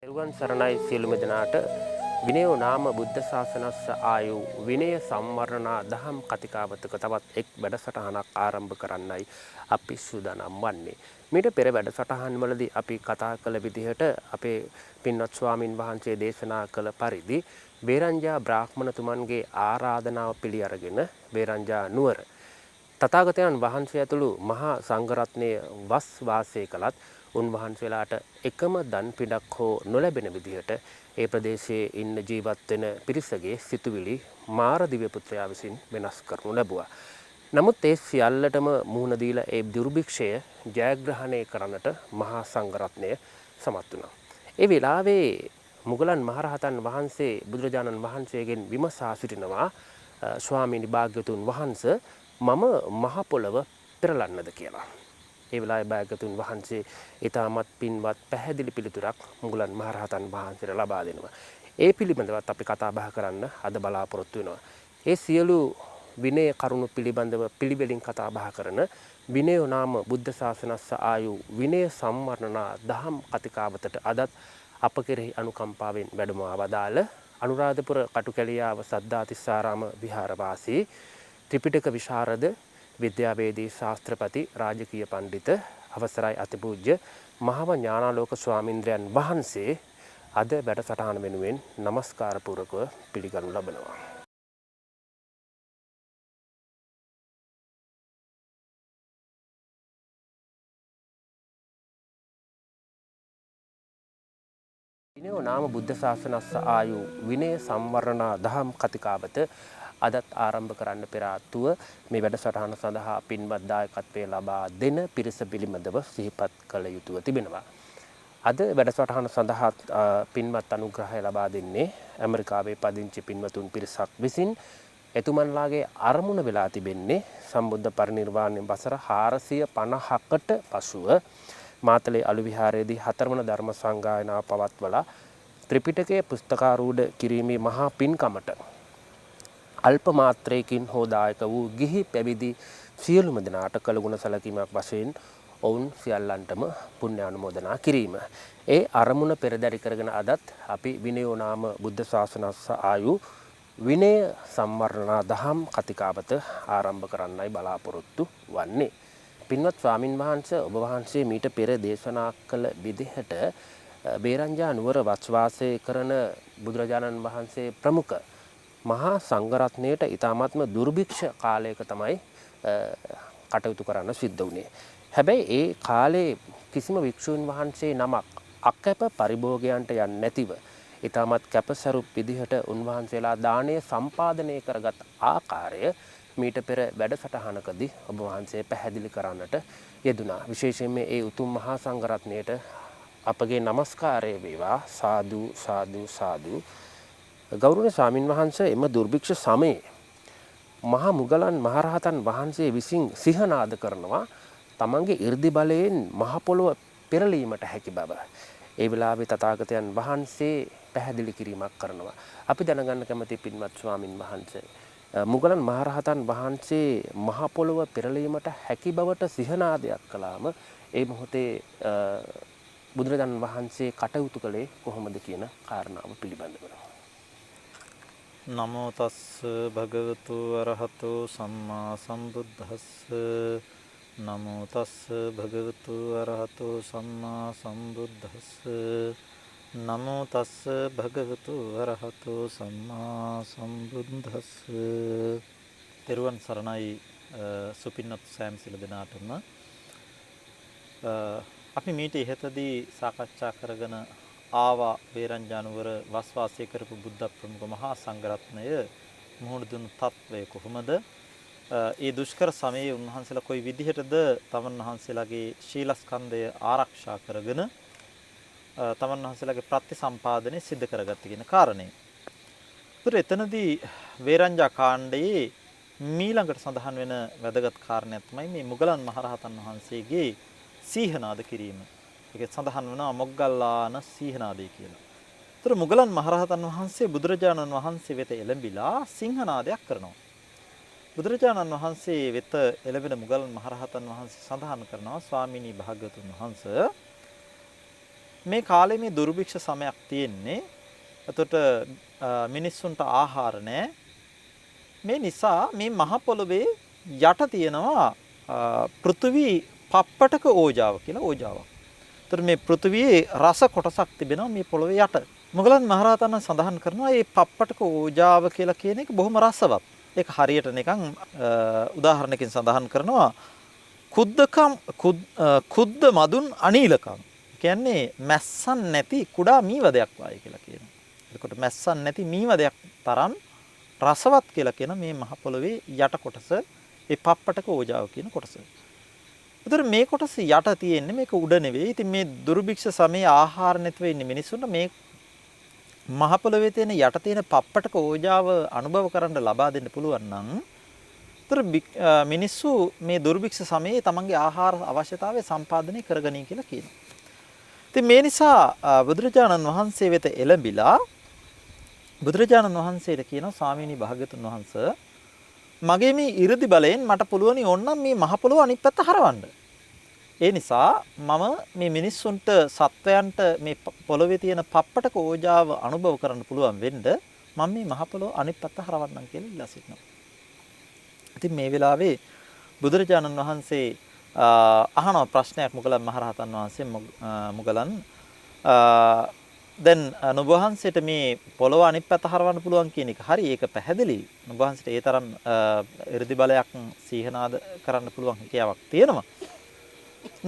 එරුවන් සරණයි සියලුම දෙනාට විනයෝ නාම බුද්ධ ශාසනස්ස ආයු විනය සම්වර්ණනා දහම් කතිකාවතක තවත් එක් වැඩසටහනක් ආරම්භ කරන්නයි අපි සූදානම් වන්නේ. මීට පෙර වැඩසටහන්වලදී අපි කතා කළ විදිහට අපේ පින්වත් ස්වාමින් වහන්සේ දේශනා කළ පරිදි බේරංජා බ්‍රාහ්මණතුමන්ගේ ආරාධනාව පිළි අරගෙන බේරංජා නුවර තථාගතයන් වහන්සේ ඇතුළු මහා සංඝරත්නය වස් වාසය කළත් උන්වහන්සේලාට එකම දන් පිඩක් හෝ නොලැබෙන විදිහට ඒ ප්‍රදේශයේ ඉන්න ජීවත් වෙන පිරිසගේ සිතුවිලි මාරදිව්‍ය පුත්‍රයා විසින් වෙනස් කරනු ලැබුවා. නමුත් ඒ සියල්ලටම මුහුණ දීලා ඒ දුර්භික්ෂය ජයග්‍රහණය කරන්නට මහා සංඝරත්නය සමත් වුණා. ඒ වෙලාවේ මුගලන් මහරහතන් වහන්සේ බුදුරජාණන් වහන්සේගෙන් විමසා සිටිනවා ස්වාමීනි භාග්‍යවතුන් වහන්සේ මම මහ පොළව පෙරලන්නද කියලා. ඒ වෙලාවේ භාග්‍යවතුන් වහන්සේ ඊටමත් පින්වත් පැහැදිලි පිළිතුරක් මුගලන් මහරහතන් වහන්සේට ලබා දෙනවා. ඒ පිළිබඳවත් අපි කතා බහ කරන්න අද බලාපොරොත්තු වෙනවා. ඒ සියලු විනය කරුණු පිළිබඳව පිළිවෙලින් කතා බහ කරන විනයෝ නාම බුද්ධ ශාසනස්ස ආයු විනය සම්වර්ණනා දහම් කතිකාවතට අදත් අප කෙරෙහි අනුකම්පාවෙන් වැඩම වදාළ අනුරාධපුර කටුකැලියාව සද්ධාතිස්සාරාම විහාරවාසී ත්‍රිපිටක විශාරද විද්‍යාවේදී ශාස්ත්‍රපති රාජකීය පඬිත අවසරයි අතිපූජ්‍ය මහව ඥානාලෝක ස්වාමින්ද්‍රයන් වහන්සේ අද වැඩසටහන වෙනුවෙන් নমස්කාර පූර්වකව පිළිගනු ලබනවා. විනයෝ නාම බුද්ධ ශාසනස්ස ආයු විනය සම්වර්ණනා දහම් කතිකාවත අදත් ආරම්භ කරන්න පෙර ආතුව මේ වැඩසටහන සඳහා පින්වත් දායකත්වයේ ලබා දෙන පිරිස පිළිබඳව සිහිපත් කළ යුතුව තිබෙනවා. අද වැඩසටහන සඳහා පින්වත් අනුග්‍රහය ලබා දෙන්නේ ඇමරිකාවේ පදිංචි පින්වතුන් පිරිසක් විසින් එතුමන්ලාගේ අරමුණ වෙලා තිබෙන්නේ සම්බුද්ධ පරිනිර්වාණය වසර 450කට පසුව මාතලේ අලු විහාරයේදී හතරවන ධර්ම සංගායනාව පවත්වලා ත්‍රිපිටකයේ පුස්තකාරූඪ කිරීමේ මහා පින්කමට අල්ප මාත්‍රයකින් හෝ දායක වූ ගිහි පැවිදි සියලුම දෙනාට කළගුණ සැලකීමක් වශයෙන් ඔවුන් සියල්ලන්ටම පුණ්‍ය අනුමෝදනා කිරීම. ඒ අරමුණ පෙරදරි කරගෙන අදත් අපි විනයෝ නාම බුද්ධ ශාසනස්ස ආයු විනය සම්වර්ණනා දහම් කතිකාවත ආරම්භ කරන්නයි බලාපොරොත්තු වන්නේ. පින්වත් ස්වාමින් වහන්සේ ඔබ වහන්සේ මීට පෙර දේශනා කළ විදිහට බේරංජා නුවර වස්වාසය කරන බුදුරජාණන් වහන්සේ ප්‍රමුඛ මහා සංඝරත්නයට ඊ타ත්ම දුර්භික්ෂ කාලයක තමයි කටයුතු කරන්න සිද්ධ වුණේ. හැබැයි ඒ කාලේ කිසිම වික්ෂුන් වහන්සේ නමක් අකැප පරිභෝගයන්ට යන්නේ නැතිව ඊ타මත් කැපසරු විදිහට උන්වහන්සේලා දාණය සම්පාදනය කරගත් ආකාරය මීට පෙර වැඩසටහනකදී ඔබ වහන්සේ පැහැදිලි කරන්නට යෙදුනා. විශේෂයෙන්ම ඒ උතුම් මහා සංඝරත්නයට අපගේ নমස්කාරය වේවා. සාදු සාදු සාදු. ගෞරවනීය ස්වාමින් වහන්සේ එම දුර්භික්ෂ සමයේ මහා මුගලන් මහරහතන් වහන්සේ විසින් සිහනාද කරනවා තමන්ගේ 이르දි බලයෙන් මහ පොළොව පෙරලීමට හැකි බව. ඒ වෙලාවේ තථාගතයන් වහන්සේ පැහැදිලි කිරීමක් කරනවා. අපි දැනගන්න කැමති පින්වත් ස්වාමින් වහන්සේ මුගලන් මහරහතන් වහන්සේ මහ පොළොව පෙරලීමට හැකි බවට සිහනාදයක් කළාම ඒ මොහොතේ බුදුරජාණන් වහන්සේ කටයුතු කළේ කොහොමද කියන කාරණාව පිළිබඳව. නමෝ තස්ස භගවතු අරහතෝ සම්මා සම්බුද්දස්ස නමෝ තස්ස භගවතු අරහතෝ සම්මා සම්බුද්දස්ස නමෝ තස්ස භගවතු අරහතෝ සම්මා සම්බුද්දස්ස. තෙරුවන් සරණයි සුපින්නත් සෑම සිල දෙනාටම. අපි මීට ඉහතදී සාකච්ඡා කරගෙන ආවා බේරංජා නුවර වස්වාසය කරපු බුද්ධ ප්‍රමුඛ මහා සංඝරත්නය මුහුණ දුන් තත්වය කොහොමද? ඒ දුෂ්කර සමයේ උන්වහන්සේලා කොයි විදිහටද තමන් වහන්සේලාගේ ශීලස්කන්ධය ආරක්ෂා කරගෙන තමන් වහන්සේලාගේ ප්‍රතිසම්පාදනය සිද්ධ කරගත්තේ කියන කාරණේ. ඒතර එතනදී බේරංජා කාණ්ඩයේ මීළඟට සඳහන් වෙන වැදගත් කාරණයක් තමයි මේ මුගලන් මහරහතන් වහන්සේගේ සීහනාද කිරීම. ඒක සඳහන් වෙනවා මොග්ගල්ලාන සීහනාදය කියලා. ඒතර මුගලන් මහරහතන් වහන්සේ බුදුරජාණන් වහන්සේ වෙත එළඹිලා සිංහනාදයක් කරනවා. බුදුරජාණන් වහන්සේ වෙත එළඹෙන මුගලන් මහරහතන් වහන්සේ සඳහන් කරනවා ස්වාමීනි භාග්‍යවතුන් වහන්සේ මේ කාලේ මේ දුර්භික්ෂ සමයක් තියෙන්නේ. එතකොට මිනිස්සුන්ට ආහාර නැහැ. මේ නිසා මේ මහ පොළොවේ යට තියෙනවා පෘථිවි පප්පටක ඕජාව කියලා ඕජාවක්. එතකොට මේ පෘථිවියේ රස කොටසක් තිබෙනවා මේ පොළොවේ යට. මොගලන් මහරහතන් සඳහන් කරනවා මේ පප්පටක ඕජාව කියලා කියන එක බොහොම රසවත්. ඒක හරියට නිකන් උදාහරණකින් සඳහන් කරනවා කුද්ද මදුන් අනීලකම්. කියන්නේ මැස්සන් නැති කුඩා මීවදයක් වායි කියලා කියනවා. එතකොට මැස්සන් නැති මීවදයක් තරම් රසවත් කියලා කියන මේ මහ පොළොවේ යට කොටස ඒ පප්පටක ඕජාව කියන කොටස. ඒතර මේ කොටස යට තියෙන්නේ මේක උඩ නෙවෙයි. ඉතින් මේ දුර්භික්ෂ සමයේ ආහාර නැතිව ඉන්න මිනිස්සුන්ට මේ මහ පොළොවේ තියෙන යට තියෙන පප්පටක ඕජාව අනුභව කරන්න ලබා දෙන්න පුළුවන් නම් ඒතර මිනිස්සු මේ දුර්භික්ෂ සමයේ තමන්ගේ ආහාර අවශ්‍යතාවය සම්පාදනය කරගනී කියලා කියනවා. ඉතින් මේ නිසා බුදුරජාණන් වහන්සේ වෙත එළඹිලා බුදුරජාණන් වහන්සේට කියනවා ස්වාමීනි භාග්‍යතුන් වහන්සේ මගේ මේ 이르දි බලයෙන් මට පුළුවනි ඕනනම් මේ මහ පොළොව අනිත් පැත්ත හරවන්න. ඒ නිසා මම මේ මිනිස්සුන්ට සත්වයන්ට මේ පොළොවේ තියෙන පප්පටක ඕජාව අනුභව කරන්න පුළුවන් වෙන්න මම මේ මහ පොළොව අනිත් පැත්ත හරවන්නම් කියලා ඉල්ලා සිටිනවා. ඉතින් මේ වෙලාවේ බුදුරජාණන් වහන්සේ අහන ප්‍රශ්නයක් මොගලන් මහරහතන් වහන්සේ මොගලන් දැන් නුඹ වහන්සේට මේ පොළොව අනිත් පැත්ත හරවන්න පුළුවන් කියන එක හරි ඒක පැහැදිලි. නුඹ වහන්සේට ඒ තරම් 이르දි බලයක් සීහනාද කරන්න පුළුවන් හැකියාවක් තියෙනවා.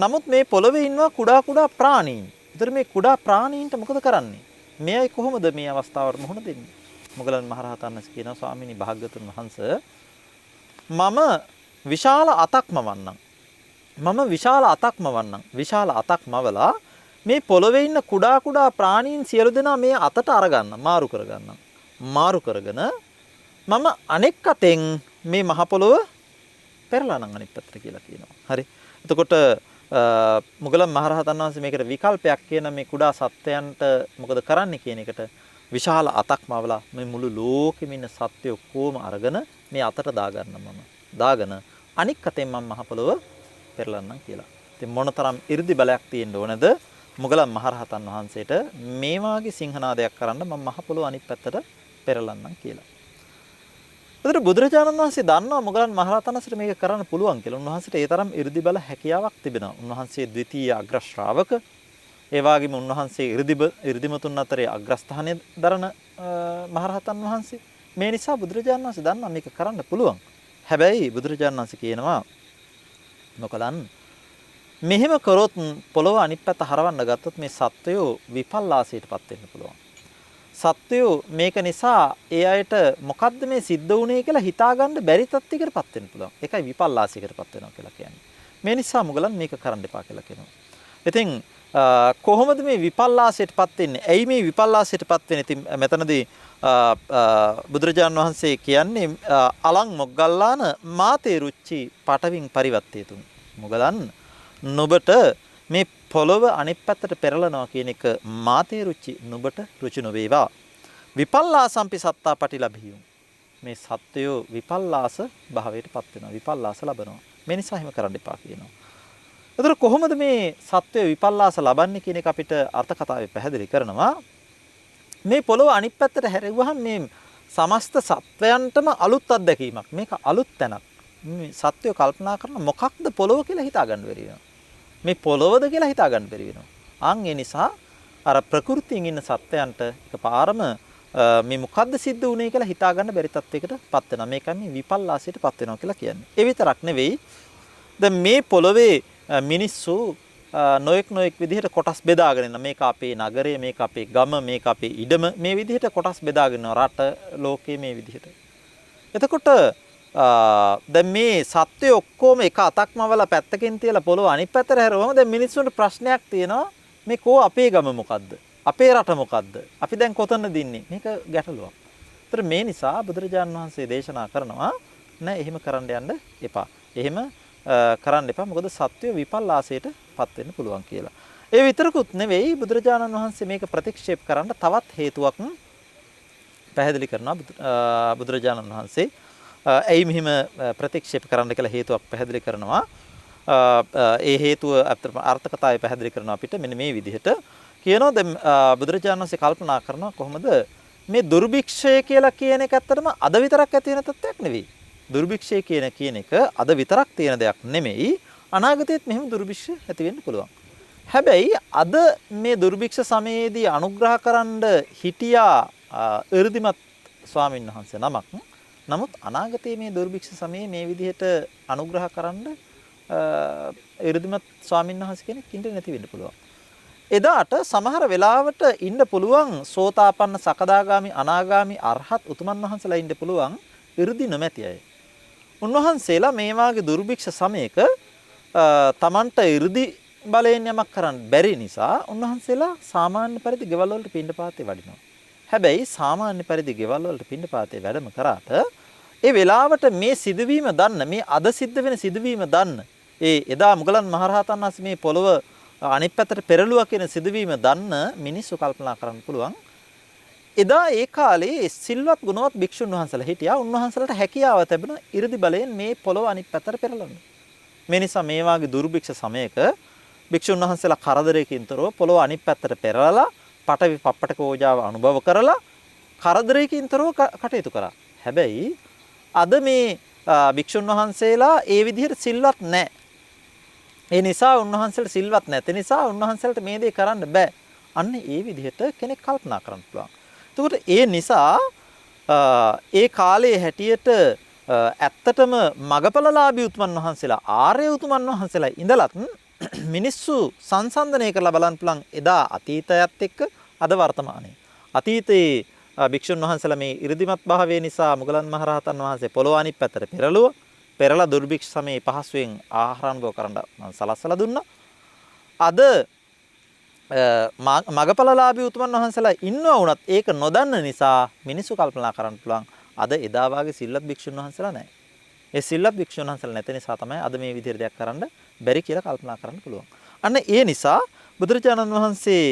නමුත් මේ පොළොවේ ඉන්නවා කුඩා ප්‍රාණීන්. ඒතර මේ කුඩා ප්‍රාණීන්ට මොකද කරන්නේ? මෙයයි කොහොමද මේ අවස්ථාවට මුහුණ දෙන්නේ? මොගලන් මහරහතන් වහන්සේ කියනවා ස්වාමීනි භාග්‍යවතුන් වහන්සේ මම විශාල අතක්ම වන්නම්. විශාල අතක් මවලා මේ පොළොවේ ඉන්න කුඩා ප්‍රාණීන් සියලු දෙනා මේ අතට අරගන්න මාරු කරගෙන මම අනෙක් අතෙන් මේ මහ පොළොව පෙරලා නම් අනිත් පැත්තට කියලා කියනවා. හරි. එතකොට මුගලන් මහරහතන් වහන්සේ මේකට විකල්පයක් කියන මේ කුඩා සත්වයන්ට මොකද කරන්නේ කියන එකට විශාල අතක් මවලා මේ මුළු ලෝකෙම ඉන්න සත්වය ඔක්කොම අරගෙන මේ අතට දාගෙන අනික් අතෙන් මම මහ පොළොව පෙරලන්නම් කියලා. ඉතින් මොනතරම් 이르දි බලයක් තියෙන්න ඕනද මුගලන් මහරහතන් වහන්සේට මේ වාගේ සිංහනාදයක් කරන්න මම මහ පොළොව අනිත් පැත්තට පෙරලන්නම් කියලා. ඒතර බුදුරජාණන් වහන්සේ දන්නවා මුගලන් මහරහතන් වහන්සේට මේක කරන්න පුළුවන් කියලා. උන්වහන්සේට ඒ තරම් 이르දි බල හැකියාවක් තිබෙනවා. උන්වහන්සේ ද්විතීය අග්‍ර ශ්‍රාවක. ඒ වගේම උන්වහන්සේ 이르දිමතුන් අතරේ අග්‍රස්ථානයේ දරන මහරහතන් වහන්සේ. මේ නිසා බුදුරජාණන් වහන්සේ දන්නවා මේක කරන්න පුළුවන්. හැබැයි බුදුරජාණන් වහන්සේ කියනවා මොකලන් මෙහෙම කරොත් පොළොව අනිත් පැත්ත හරවන්න ගත්තොත් මේ සත්වයෝ විපල්ලාසයටපත් වෙන්න පුළුවන්. සත්වයෝ මේක නිසා ඒ අයට මොකද්ද මේ සිද්ධ වුනේ කියලා හිතාගන්න බැරි තත්යකටපත් වෙන්න පුළුවන්. ඒකයි විපල්ලාසයකටපත් වෙනවා කියලා කියන්නේ. මේ නිසා මුගලන් මේක කරන්න එපා කියලා කියනවා. ඉතින් කොහොමද මේ විපල්ලාසයටපත් වෙන්නේ? ඇයි මේ විපල්ලාසයටපත් වෙන්නේ? ඉතින් මෙතනදී බුදුරජාණන් වහන්සේ කියන්නේ අලං මොග්ගල්ලාන මාතේ රුච්චි පටවින් පරිවත්තේතුන්. මුගලන් නුඹට මේ පොළොව අනිත් පැත්තට පෙරලනවා කියන එක මාතේ රුචි නුඹට රුචි නොවේවා. විපල්ලාසම්පි සත්තා පටිලබියුම්. මේ සත්වයෝ විපල්ලාස භාවයටපත් වෙනවා. විපල්ලාස ලබනවා. මේ නිසා එහෙම කරන්න එපා කියනවා. ඒතර කොහොමද මේ සත්වයෝ විපල්ලාස ලබන්නේ කියන එක අපිට අර්ථ කතාවේ පැහැදිලි කරනවා. මේ පොළොව අනිත් පැත්තට හැරෙවුවහම මේ සමස්ත සත්වයන්ටම අලුත් අත්දැකීමක්. මේක අලුත් තැනක්. මේ සත්වයෝ කල්පනා කරන මොකක්ද පොළොව කියලා හිතා ගන්න බැරි වෙනවා. මේ පොළොවද කියලා හිතා ගන්න බැරි වෙනවා. ඒ නිසා අර ප්‍රകൃතියෙන් ඉන්න සත්වයන්ට එකපාරම මේ මොකද්ද සිද්ධ වුනේ කියලා හිතා ගන්න බැරි තත්යකටපත් වෙනවා. මේකයි මේ විපල්ලාසයටපත් වෙනවා කියලා කියන්නේ. ඒ විතරක් නෙවෙයි. දැන් මේ පොළොවේ මිනිස්සු නොඑක් විදිහට කොටස් බෙදාගෙන ඉන්න. මේක අපේ නගරය, මේක අපේ ගම, මේක අපේ ඉඩම මේ විදිහට කොටස් බෙදාගෙන රට, ලෝකයේ මේ විදිහට. එතකොට දැන් මේ සත්වය ඔක්කොම එක අතක්ම වල පැත්තකින් තියලා පොළොව අනිත් පැත්තට හැරුවම දැන් මිනිස්සුන්ට ප්‍රශ්නයක් තියෙනවා. මේ කෝ අපේ ගම මොකද්ද? අපේ රට මොකද්ද? අපි දැන් කොතනද ඉන්නේ? මේක ගැටලුවක්. ඒතර මේ නිසා බුදුරජාණන් වහන්සේ දේශනා කරනවා නෑ එහෙම කරන්න යන්න එපා. එහෙම කරන්න එපා. මොකද සත්වය විපල්ලාසයටපත් වෙන්න පුළුවන් කියලා. ඒ විතරකුත් නෙවෙයි බුදුරජාණන් වහන්සේ මේක ප්‍රතික්ෂේප කරන්න තවත් හේතුවක් පැහැදිලි කරනවා බුදුරජාණන් වහන්සේ. ඇයි මෙහිම ප්‍රතික්ෂේප කරන්න කියලා හේතුවක් පැහැදිලි කරනවා. ඒ හේතුව අර්ථකථාවේ පැහැදිලි කරනවා අපිට මෙන්න මේ විදිහට. කියනවා දැන් බුදුරජාණන් වහන්සේ කල්පනා කරනවා කොහොමද මේ දුර්භික්ෂය කියලා කියන එක ඇත්තටම අද විතරක් ඇති වෙන තත්ත්වයක් නෙවෙයි. දුර්භික්ෂය කියන එක අද විතරක් තියෙන දෙයක් නෙමෙයි. අනාගතයේත් මෙහෙම දුර්භික්ෂ ඇති වෙන්න පුළුවන්. හැබැයි අද මේ දුර්භික්ෂ සමයේදී අනුග්‍රහ කරන්න හිටියා 이르දිමත් ස්වාමීන් වහන්සේ නමක්. නමුත් අනාගතයේ මේ දුර්භික්ෂ සමයේ මේ විදිහට අනුග්‍රහ කරන්න 이르දිමත් ස්වාමීන් වහන්සේ කෙනෙක් ඉන්න නැති වෙන්න පුළුවන්. එදාට සමහර වෙලාවට ඉන්න පුළුවන් සෝතාපන්න සකදාගාමි අනාගාමි අරහත් උතුමන් වහන්සේලා ඉන්න පුළුවන් 이르දි නොමැති අය. උන්වහන්සේලා මේ වාගේ දුර්භික්ෂ සමයක තමන්ට 이르දි බලයෙන් යමක් කරන්න බැරි නිසා උන්වහන්සේලා සාමාන්‍ය පරිදි ගෙවල් වලට පින්ඩපාතේ වඩිනවා. හැබැයි සාමාන්‍ය පරිදි ගෙවල් වලට පින්ඩපාතේ වැඩම කරාට ඒ වෙලාවට මේ සිදුවීම දන්න මේ අද සිද්ධ වෙන සිදුවීම දන්න ඒ එදා මුගලන් මහරහතන් වහන්සේ මේ පොළව අනිත් පැත්තට පෙරළුවා කියන සිදුවීම දන්න මිනිස්සු කල්පනා කරන්න පුළුවන්. එදා ඒ කාලේ සිල්වත් ගුණවත් භික්ෂුන් වහන්සේලා හිටියා. උන්වහන්සේලාට හැකියාව තිබුණා 이르දි බලයෙන් මේ පොළව අනිත් පැත්තට පෙරලන්න. මේ නිසා මේ වාගේ දුර්භික්ෂ සමයක භික්ෂුන් වහන්සේලා කරදරයකින් තොරව පොළව අනිත් පැත්තට පෙරලලා පටවි පප්පටක ඕජාව අනුභව කරලා කරදරයකින් තොරව කටයුතු කරා. හැබැයි අද මේ භික්ෂුන් වහන්සේලා ඒ විදිහට සිල්වත් නැහැ. ඒ නිසා උන්වහන්සේට සිල්වත් නැති නිසා උන්වහන්සේට මේ දේ කරන්න බෑ. අන්න ඒ විදිහට කෙනෙක් කල්පනා කරන්න පුළුවන්. එතකොට ඒ නිසා ඒ කාලයේ හැටියට ඇත්තටම මගපලලාභී උතුමන් වහන්සේලා ආර්ය උතුමන් වහන්සේලා ඉඳලත් මිනිස්සු සංසන්දනය කරලා බලන්න පුළුවන් එදා අතීතයත් එක්ක අද වර්තමානයේ. අතීතයේ භික්ෂුන් වහන්සේලා මේ 이르දිමත් භාවය නිසා මුගලන් මහරහතන් වහන්සේ පොළොව අනිත් පැත්තට පෙරලා දුර්භික්ෂ සමයේ පහසුවෙන් ආහාර අනුභව කරන්න සලස්සලා දුන්නා. අද මගපලලාභී උතුමන් වහන්සේලා ඉන්නවා වුණත් ඒක නොදන්න නිසා මිනිස්සු කල්පනා කරන්න පුළුවන් අද එදා වාගේ සිල්වත් භික්ෂුන් වහන්සේලා නැහැ. ඒ සිල්වත් භික්ෂුන් වහන්සේලා නැති නිසා තමයි අද මේ විදිහට දෙයක් කරන්න බැරි කියලා කල්පනා කරන්න පුළුවන්. අන්න ඒ නිසා බුදුරජාණන් වහන්සේ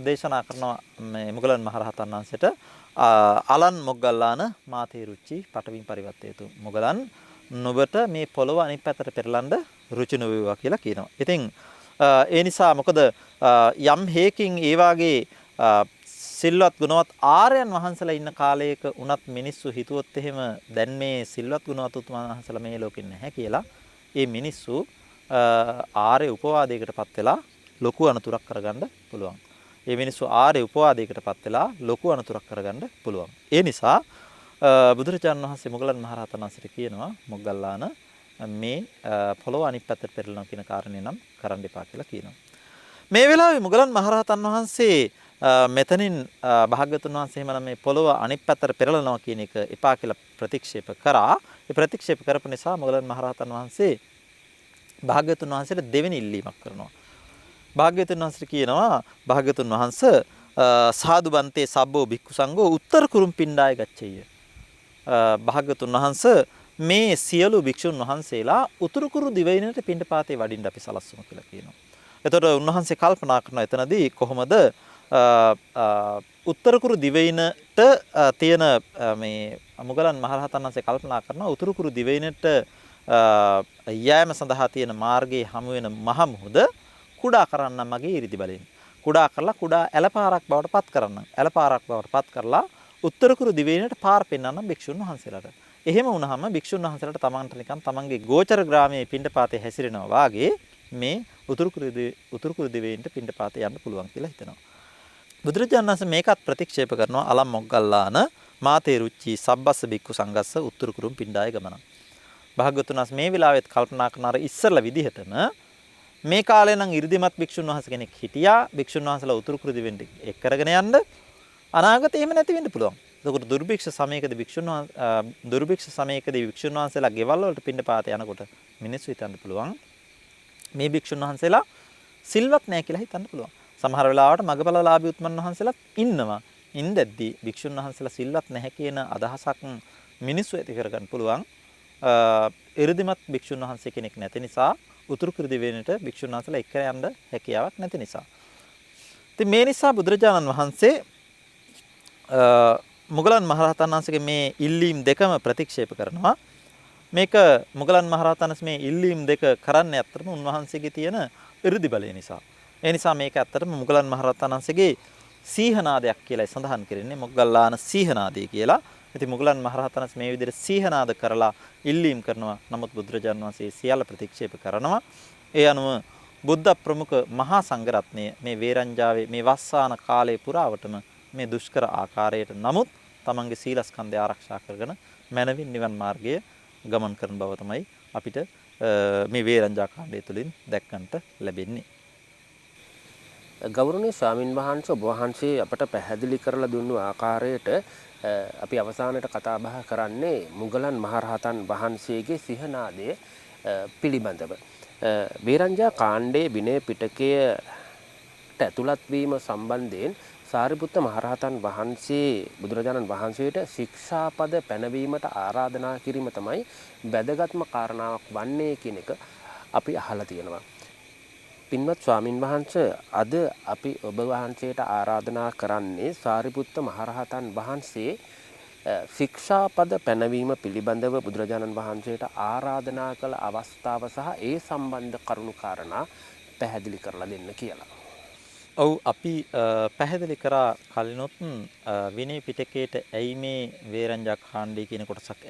දේශනා කරන මේ මුගලන් මහරහතන් වහන්සේට අලන් මොග්ගල්ලාන මාතේ රුචි පටවින් පරිවර්තේතු මුගලන් නොබට මේ පොළව අනිත් පැත්තට පෙරලන්න රුචි නොවේවා කියලා කියනවා. ඉතින් ඒ නිසා මොකද යම් හේකින් ඒ වාගේ සිල්වත් ගුණවත් ආර්යයන් වහන්සේලා ඉන්න කාලයක උනත් මිනිස්සු හිතුවොත් එහෙම දැන් මේ සිල්වත් ගුණවත් උතුමන් වහන්සේලා මේ ලෝකෙ නැහැ කියලා ඒ මිනිස්සු ආර්ය උපවාදයකටපත් වෙලා ලොකු අනතුරක් කරගන්න පුළුවන්. ඒ මිනිස්සු ආර්ය උපවාදයකටපත් වෙලා ලොකු අනතුරක් කරගන්න පුළුවන්. ඒ නිසා බුදුරජාණන් වහන්සේ මුගලන් මහරහතන් වහන්සේට කියනවා මොග්ගල්ලාන මේ පොළොව අනිත් පැත්තට පෙරලනවා කියන කාරණේ නම් කරන්න එපා කියලා කියනවා. මේ වෙලාවේ මුගලන් මහරහතන් වහන්සේ මෙතනින් භාග්‍යවතුන් වහන්සේ එහෙමනම් මේ පොළොව අනිත් පැත්තට පෙරලනවා කියන එක එපා කියලා ප්‍රතික්ෂේප කරා. ඒ ප්‍රතික්ෂේප කරපු නිසා මුගලන් මහරහතන් වහන්සේ භාග්‍යවතුන් වහන්සේට දෙවෙනි ඉල්ලීමක් කරනවා. භාග්‍යවතුන් වහන්සේ කියනවා භාග්‍යවතුන් වහන්සේ සාදු බන්තේ සබ්බෝ භික්ඛු සංඝෝ උත්තර කුරුම් පිණ්ඩාය ගච්ඡෙය. භාග්‍යවතුන් වහන්සේ මේ සියලු භික්ෂුන් වහන්සේලා උතුරු කුරු දිවයිනට පිණ්ඩපාතේ වඩින්න අපි සලස්වමු කියලා කියනවා. එතකොට උන්වහන්සේ කල්පනා කරනවා එතනදී කොහොමද උත්තර කුරු දිවයිනට තියෙන මේ මුගලන් මහරහතන් වහන්සේ කල්පනා කරනවා උතුරු කුරු දිවයිනට යෑම සඳහා තියෙන මාර්ගයේ හමු වෙන මහ මුහුද කුඩා කරන්න මගේ 이르දි බලයෙන්. කුඩා කරලා කුඩා ඇලපාරක් බවට පත් කරන්න. ඇලපාරක් බවට පත් කරලා උත්තර කුරු දිවයිනට පාර පෙන්වන්න භික්ෂුන් වහන්සේලාට. එහෙම වුණාම භික්ෂුන් වහන්සේලාට තමන්ට නිකන් තමන්ගේ ගෝචර ග්‍රාමයේ පිණ්ඩපාතේ හැසිරෙනවා වාගේ මේ උතුරු කුරු දිවයිනට පිණ්ඩපාතේ යන්න පුළුවන් කියලා හිතනවා. බුදුරජාණන් වහන්සේ මේකත් ප්‍රතික්ෂේප කරනවා අලම් මොග්ගල්ලාන මාතේ රුචි සබ්බස්ස බික්කු සංගස්ස උත්තර කුරුම් පිණ්ඩාය ගමන. භාග්‍යවතුන් වහන්සේ මේ වෙලාවෙත් කල්පනා කරන අර ඉස්සරලා විදිහටම මේ කාලේ නම් 이르දිමත් භික්ෂුන් වහන්සේ කෙනෙක් හිටියා. භික්ෂුන් වහන්සේලා උතුරු කුරු දිවෙන්ට එක් කරගෙන යන්න අනාගතේ එහෙම නැති වෙන්න පුළුවන්. එතකොට දුර්භික්ෂ සමයකදී භික්ෂුන් වහන්සේලා ගෙවල් වලට පිණ්ඩපාත යනකොට මිනිස්සු හිතන්න පුළුවන් මේ භික්ෂුන් වහන්සේලා සිල්වත් නැහැ කියලා හිතන්න පුළුවන්. සමහර වෙලාවට මගපලලාභී උතුමන් වහන්සේලාත් ඉන්නවා. ඉඳද්දී භික්ෂුන් වහන්සේලා සිල්වත් නැහැ කියන අදහසක් මිනිස්සු ඇති කරගන්න පුළුවන්. 이르දිමත් භික්ෂුන් වහන්සේ කෙනෙක් නැති නිසා උතුරු කුරු දිවයිනට භික්ෂුන් වහන්සේලා එක්ක යන්න හැකියාවක් නැති නිසා. ඉතින් මේ නිසා බුදුරජාණන් වහන්සේ මුගලන් මහරහතන් වහන්සේගේ මේ ඉල්ලීම් දෙකම ප්‍රතික්ෂේප කරනවා. මේක මුගලන් මහරහතන් වහන්සේ මේ ඉල්ලීම් දෙක කරන්නේ අත්‍තරම උන්වහන්සේගේ තියෙන 이르දි බලය නිසා. ඒ නිසා මේක ඇත්තටම මුගලන් මහරහතන් වහන්සේගේ සීහනාදයක් කියලායි සඳහන් කරන්නේ. මොග්ගල්ලාන සීහනාදය කියලා. ඉතින් මුගලන් මහරහතන් වහන්සේ මේ විදිහට සීහනාද කරලා ඉල්ලීම් කරනවා. නමුත් බුදුරජාන් වහන්සේ සියල්ල ප්‍රතික්ෂේප කරනවා. ඒ අනුව බුද්ධ ප්‍රමුඛ මහා සංඝරත්නය මේ වේරංජාවේ මේ වස්සාන කාලයේ පුරාවටම මේ දුෂ්කර ආකාරයට නමුත් තමන්ගේ සීලස්කන්ධය ආරක්ෂා කරගෙන මනවින් නිවන් මාර්ගය ගමන් කරන බව තමයි අපිට මේ වේරංජා කාණ්ඩය තුලින් දැක්කන්ට ලැබෙන්නේ. ගෞරවනීය ස්වාමින් වහන්සේ ඔබ වහන්සේ අපට පැහැදිලි කරලා දුන්නු ආකාරයට අපි අවසානයේ කතා බහ කරන්නේ මුගලන් මහරහතන් වහන්සේගේ සිහනාදය පිළිබඳව. වේරංජා කාණ්ඩයේ විනය පිටකයට ඇතුළත් වීම සම්බන්ධයෙන් සාරිපුත්ත මහරහතන් වහන්සේ බුදුරජාණන් වහන්සේට ශික්ෂාපද පැනවීමට ආරාධනා කිරීම තමයි වැදගත්ම කාරණාවක් වන්නේ කියන එක අපි අහලා තියෙනවා. පින්වත් ස්වාමින් වහන්සේ අද අපි ඔබ වහන්සේට ආරාධනා කරන්නේ සාරිපුත්ත මහරහතන් වහන්සේ ශික්ෂාපද පැනවීම පිළිබඳව බුදුරජාණන් වහන්සේට ආරාධනා කළ අවස්ථාව සහ ඒ සම්බන්ධ කරුණු කාරණා පැහැදිලි කරලා දෙන්න කියලා. ඔව් අපි පැහැදිලි කරා කලිනොත් විනය පිටකයට ඇයි මේ වේරංජා කාණ්ඩය කියන කොටසක්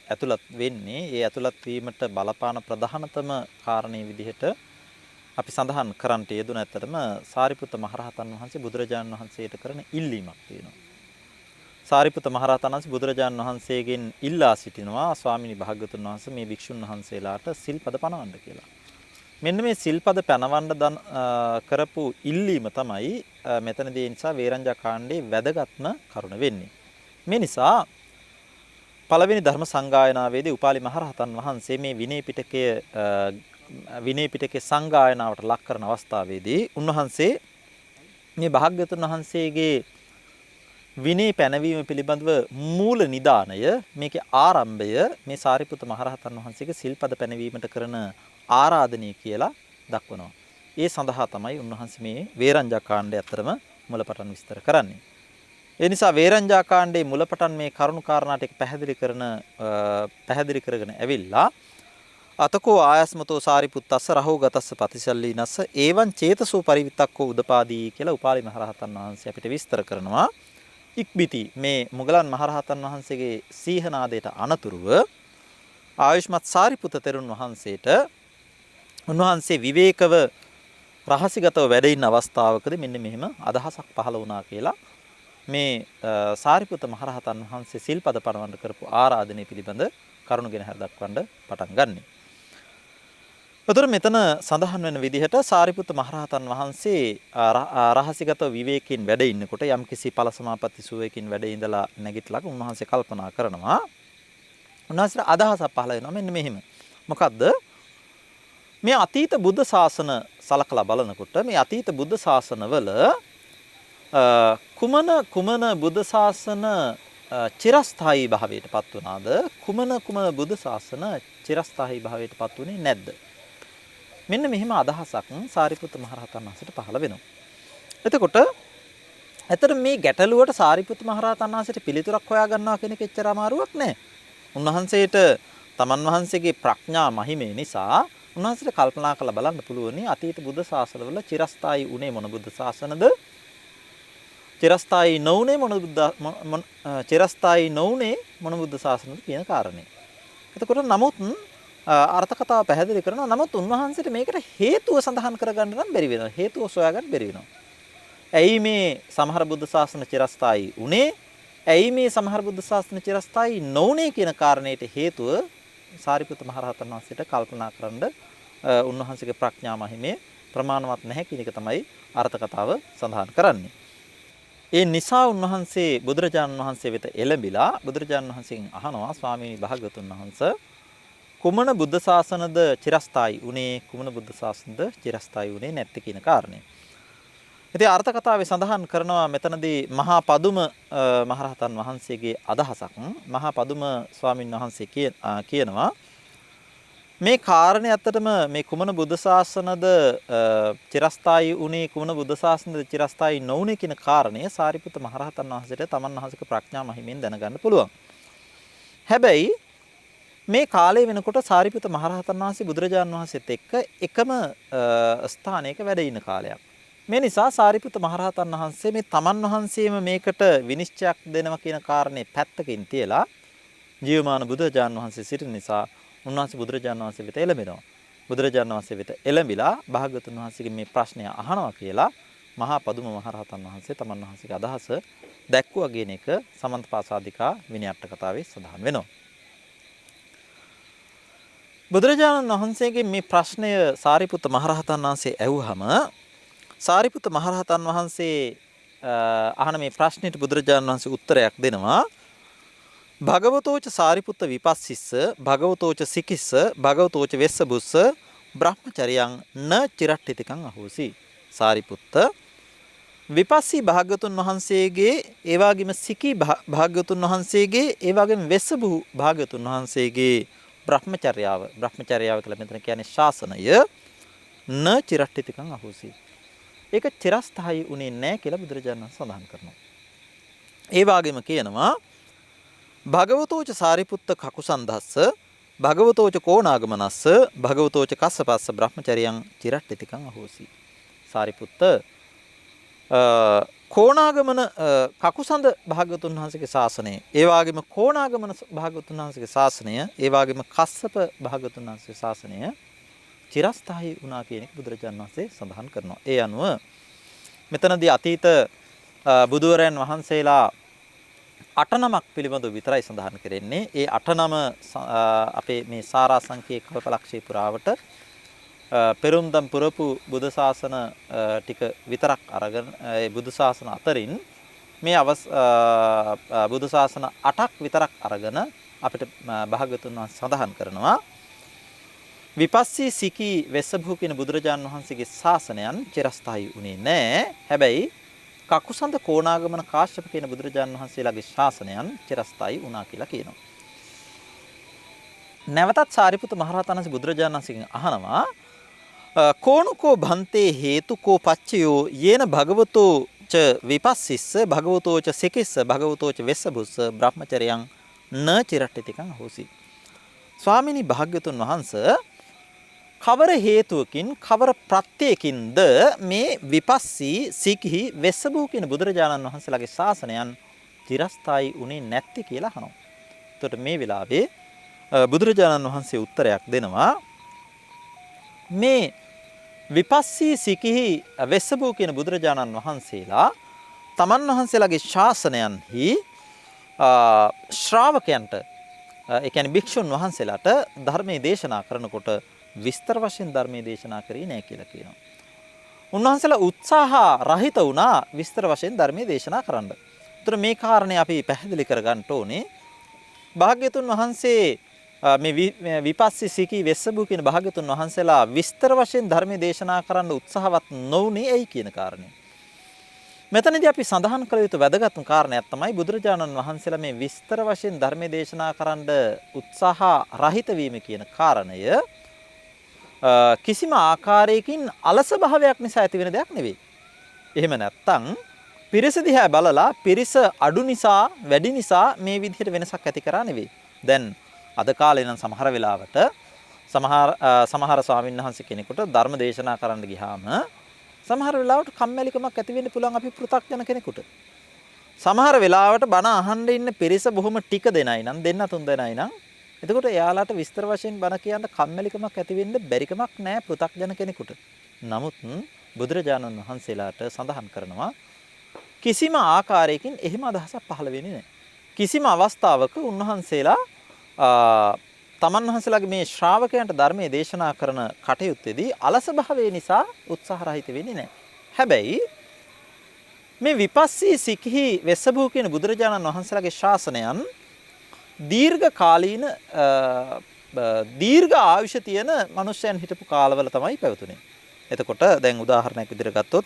ඇතුළත් වෙන්නේ? ඒ ඇතුළත් වීමට බලපාන ප්‍රධානතම කාරණේ විදිහට අපි සඳහන් කරන්නට යෙදුන ඇත්තටම සාරිපුත්ත මහරහතන් වහන්සේ බුදුරජාණන් වහන්සේට කරන ඉල්ලීමක් තියෙනවා. සාරිපුත්ත මහරහතන් වහන්සේ බුදුරජාණන් වහන්සේගෙන් ඉල්ලා සිටිනවා ස්වාමිනී භාග්‍යවතුන් වහන්සේ මේ භික්ෂුන් වහන්සේලාට සිල්පද පනවන්න කියලා. මෙන්න මේ සිල්පද පැනවන්න කරපු ඉල්ලීම තමයි මෙතනදී නිසා වේරංජා කාණ්ඩේ වැදගත්ම කරුණ වෙන්නේ. මේ නිසා පළවෙනි ධර්ම සංගායනාවේදී උපාලි මහරහතන් වහන්සේ මේ විනය පිටකයේ සංගායනාවට ලක් කරන අවස්ථාවේදී උන්වහන්සේ මේ භාග්‍යවතුන් වහන්සේගේ විනය පැනවීම පිළිබඳව මූල නිදානය මේකේ ආරම්භය මේ සාරිපුත්ත මහරහතන් වහන්සේගේ සිල්පද පැනවීමට කරන ආරාධනය කියලා දක්වනවා. ඒ සඳහා තමයි උන්වහන්සේ මේ වේරංජා කාණ්ඩය අතරම මුලපටන් විස්තර කරන්නේ. ඒ නිසා වේරංජා කාණ්ඩේ මුලපටන් මේ කරුණු කාරණා ටික පැහැදිලි කරගෙන ඇවිල්ලා අතකෝ ආයස්මතෝ සාරිපුත්තස්ස රහෝගතස්ස පතිසල්ලීනස්ස ඒවන් චේතසෝ පරිවිතක්කෝ උදපාදී කියලා උපාලි මහරහතන් වහන්සේ අපිට විස්තර කරනවා. ඉක්බිති මේ මුගලන් මහරහතන් වහන්සේගේ සීහනාදයට අනතුරුව ආයුෂ්මත් සාරිපුත්ත තෙරුන් වහන්සේට උන්වහන්සේ විවේකව රහසිගතව වැඩ ඉන්න අවස්ථාවකදී මෙන්න මෙහෙම අදහසක් පහළ වුණා කියලා මේ සාරිපුත්ත මහරහතන් වහන්සේ සිල්පද පනවන්න කරපු ආරාධනය පිළිබඳ කරුණු ගැන දක්වන්න පටන් ගන්නෙ. එතකොට මෙතන සඳහන් වෙන විදිහට සාරිපුත්ත මහරහතන් වහන්සේ රහසිගත විවේකයෙන් වැඩ ඉන්නකොට යම්කිසි ඵල සමාපatti සුවයකින් වැඩ ඉඳලා නැගිටලා උන්වහන්සේ කල්පනා කරනවා. උන්වහන්සේට අදහසක් පහළ වෙනවා මෙන්න මෙහෙම. මොකද්ද? මේ අතීත බුද්ධ ශාසන සලකලා බලනකොට මේ අතීත බුද්ධ ශාසනවල කුමන බුද්ධ ශාසන චිරස්ථායී භාවයටපත් වුණාද? කුමන බුද්ධ ශාසන චිරස්ථායී භාවයටපත් වුණේ නැද්ද? මෙන්න මෙහෙම අදහසක් සාරිපුත්ත මහරහතන් වහන්සේට පහළ වෙනවා. එතකොට ඇත්තට මේ ගැටලුවට සාරිපුත්ත මහරහතන් වහන්සේට පිළිතුරක් හොයාගන්නවා කියන එක එච්චර අමාරුවක් නෑ. උන්වහන්සේට තමන් වහන්සේගේ ප්‍රඥා මහිමේ නිසා උන්වහන්සේට කල්පනා කරලා බලන්න පුළුවනි අතීත බුද්ධ ශාසනවල චිරස්ථායී උනේ මොන බුද්ධ ශාසනද? චිරස්ථායී නොඋනේ මොන බුද්ධ ශාසනද කියන කාරණේ. එතකොට නමුත් අර්ථ කතාව පැහැදිලි කරනවා. නමුත් උන්වහන්සේට මේකට හේතුව සඳහන් කරගන්න නම් බැරි වෙනවා. හේතුව සොයාගන්න බැරි වෙනවා. ඇයි මේ සමහර බුද්ධ ශාසන චිරස්ථායී උනේ? ඇයි මේ සමහර බුද්ධ ශාසන චිරස්ථායී නොඋනේ කියන කාරණේට හේතුව සාරිපුත්ත මහරහතන් වහන්සේට කල්පනා කරන්න උන්වහන්සේගේ ප්‍රඥා මහිමේ ප්‍රමාණවත් නැහැ කියන එක තමයි අර්ථ කතාව සඳහන් කරන්නේ. ඒ නිසා උන්වහන්සේ බුදුරජාණන් වහන්සේ වෙත එළඹිලා බුදුරජාණන් වහන්සේගෙන් අහනවා ස්වාමීනි භාග්‍යවතුන් වහන්සේ කුමන බුද්ධ ශාසනද චිරස්ථායී උනේ කුමන බුද්ධ ශාසනද චිරස්ථායී උනේ නැත්තේ කියන කාරණේ. ඉතින් අර්ථ කතාවේ සඳහන් කරනවා මෙතනදී මහා පදුම මහරහතන් වහන්සේගේ අදහසක්. මහා පදුම ස්වාමීන් වහන්සේ කියනවා මේ කාරණේ ඇත්තටම මේ කුමන බුද්ධ ශාසනද චිරස්ථායී උනේ කුමන බුද්ධ ශාසනද චිරස්ථායී නොඋනේ කියන කාරණය සාරිපුත්ත මහරහතන් වහන්සේට තමන් වහන්සේගේ ප්‍රඥා මහිමෙන් දැනගන්න පුළුවන්. හැබැයි මේ කාලය වෙනකොට සාරිපුත්ත මහරහතන් වහන්සේ බුදුරජාණන් වහන්සේත් එක්ක එකම ස්ථානයක වැඩ ඉන්න කාලයක්. මේ නිසා සාරිපුත්ත මහරහතන් වහන්සේ මේ තමන් වහන්සේම මේකට විනිශ්චයක් දෙනවා කියන කාරණේ පැත්තකින් තියලා ජීවමාන බුදුරජාණන් වහන්සේ සිටින නිසා උන්වහන්සේ බුදුරජාණන් වහන්සේ වෙත එළඹෙනවා. බුදුරජාණන් වහන්සේ වෙත එළඹිලා භාග්‍යවතුන් වහන්සේගේ මේ ප්‍රශ්නය අහනවා කියලා මහා පදුම මහරහතන් වහන්සේ තමන් වහන්සේගේ අදහස දැක්වුවා කියන එක සමන්තපාසාදිකා විනයට්ට කතාවේ සඳහන් වෙනවා. බුදුරජාණන් වහන්සේගේ මේ ප්‍රශ්නය සාරිපුත්ත මහරහතන් වහන්සේ ඇහුවහම සාරිපුත්ත මහරහතන් වහන්සේ අහන මේ ප්‍රශ්නෙට බුදුරජාණන් වහන්සේ උත්තරයක් දෙනවා. භගවතෝච සාරිපුත්ත විපස්සිස්ස භගවතෝච සිකිස්ස භගවතෝච වෙස්සබුස්ස බ්‍රහ්මචරියං න චිරට්ඨිතිකං අහෝසි. සාරිපුත්ත විපස්සී භාග්‍යවතුන් වහන්සේගේ ඒ වගේම සිකී භාග්‍යවතුන් වහන්සේගේ ඒ වගේම වෙස්සබු භාග්‍යවතුන් වහන්සේගේ බ්‍රහ්මචර්යාව කියලා මෙතන කියන්නේ ශාසනය න චිරට්ඨිතිකං අහෝසි. ඒක චිරස්ථායි උනේ නැහැ කියලා බුදුරජාණන් සඳහන් කරනවා. ඒ වගේම කියනවා භගවතෝච සාරිපුත්ත කකුසන්දස්ස භගවතෝච කෝණාගමනස්ස භගවතෝච කස්සපස්ස බ්‍රහ්මචරියං චිරට්ඨිතිකං අහෝසි. සාරිපුත්ත කෝණාගමන කකුසඳ භාග්‍යවතුන් වහන්සේගේ ශාසනය, ඒ වගේම කෝණාගමන භාග්‍යවතුන් වහන්සේගේ ශාසනය, ඒ වගේම කස්සප භාග්‍යවතුන් වහන්සේගේ ශාසනය චිරස්ථායි වුණා කියන එක බුදුරජාණන් වහන්සේ සඳහන් කරනවා. ඒ අනුව මෙතනදී අතීත බුදුවරයන් වහන්සේලා 8 නමක් පිළිබඳව විතරයි සඳහන් කරන්නේ. ඒ 8 නම අපේ මේ සාරාංශික කල්පලක්ෂේ පුරාවට පෙරුම්දම් පුරපු බුදු ශාසන ටික විතරක් අරගෙන ඒ බුදු ශාසන අතරින් මේ බුදු ශාසන 8ක් විතරක් අරගෙන අපිට භාග්‍යවතුන් වහන්සේ සඳහන් කරනවා. විපස්සී සිකී වෙස්සභූ කියන බුදුරජාණන් වහන්සේගේ ශාසනයන් චිරස්ථායි උනේ නැහැ. හැබැයි කකුසඳ කෝණාගමන කාශ්‍යප කියන බුදුරජාණන් වහන්සේලාගේ ශාසනයන් චිරස්ථායි වුණා කියලා කියනවා. නැවතත් සාරිපුත්ත මහරහතන් වහන්සේ බුදුරජාණන් වහන්සේගෙන් අහනවා කෝණුකෝ භන්තේ හේතුකෝ පච්චයෝ යේන භගවතෝ ච විපස්සිස්ස භගවතෝ ච සිකිස්ස භගවතෝ ච වෙස්සබුස්ස බ්‍රහ්මචරියං න චිරට්ඨිතිකං හෝසි. ස්වාමිනී භාග්‍යවතුන් වහන්සේ කවර හේතුවකින් කවර ප්‍රත්‍යයකින්ද මේ විපස්සී සිකහි වෙස්සබූ කියන බුදුරජාණන් වහන්සේලාගේ ශාසනයන් චිරස්ථායි උනේ නැත්තේ කියලා අහනවා. එතකොට මේ වෙලාවේ බුදුරජාණන් වහන්සේ උත්තරයක් දෙනවා. මේ විපස්සී සිකහි වෙස්සබූ කියන බුදුරජාණන් වහන්සේලා තමන් වහන්සේලාගේ ශාසනයන්හි ශ්‍රාවකයන්ට ඒ කියන්නේ භික්ෂුන් වහන්සේලාට ධර්මයේ දේශනා කරනකොට විස්තර වශයෙන් ධර්මයේ දේශනා කරේ නැහැ කියලා කියනවා. උන්වහන්සේලා උත්සාහ රහිත වුණා විස්තර වශයෙන් ධර්මයේ දේශනා කරන්න. ඒතර මේ කාරණේ අපි පැහැදිලි කරගන්න ඕනේ. භාග්‍යතුන් වහන්සේ මේ විපස්සී සිකී වෙස්සබු කියන භාග්‍යතුන් වහන්සේලා විස්තර වශයෙන් ධර්මයේ දේශනා කරන්න උත්සාහවත් නොවුනේ ඇයි කියන කාරණේ. මෙතනදී අපි සඳහන් කළ යුතු වැදගත්ම කාරණයක් තමයි බුදුරජාණන් වහන්සේලා මේ විස්තර වශයෙන් ධර්මයේ දේශනා කරන්න උත්සාහ රහිත වීම කියන කාරණය කිසිම ආකාරයකින් අලස භාවයක් නිසා ඇතිවෙන දෙයක් නෙවෙයි. එහෙම නැත්නම් පිරිස දිහා බලලා පිරිස අඩු නිසා වැඩි නිසා මේ විදිහට වෙනසක් ඇති කරා නෙවෙයි. දැන් අද කාලේ නම් සමහර වෙලාවට සමහර ස්වාමීන් වහන්සේ කෙනෙකුට ධර්ම දේශනා කරන්න ගියාම සමහර වෙලාවට කම්මැලිකමක් ඇති වෙන්න පුළුවන් අපි පෘථග්ජන කෙනෙකුට. සමහර වෙලාවට බණ අහන්න ඉන්න පිරිස බොහොම ටික දෙනයි නම් දෙන්න තුන් දෙනයි නම් එතකොට එයාලට විස්තර වශයෙන් බණ කියන්න කම්මැලිකමක් ඇති වෙන්න බැරිකමක් නැහැ පෘථග්ජන කෙනෙකුට. නමුත් බුදුරජාණන් වහන්සේලාට සඳහන් කරනවා කිසිම ආකාරයකින් එහෙම අදහසක් පහළ වෙන්නේ නැහැ. කිසිම අවස්ථාවක උන්වහන්සේලා තමන් වහන්සේලාගේ මේ ශ්‍රාවකයන්ට ධර්මයේ දේශනා කරන කටයුත්තේදී අලස භාවය නිසා උත්සාහ රහිත වෙන්නේ නැහැ. හැබැයි මේ විපස්සී සිකහි වෙස්සබූ කියන බුදුරජාණන් වහන්සේලාගේ ශාසනයන් දීර්ඝ කාලීන දීර්ඝ ආයුෂ තියෙන මිනිස්යන් හිටපු කාලවල තමයි පැවතුනේ. එතකොට දැන් උදාහරණයක් විදිහට ගත්තොත්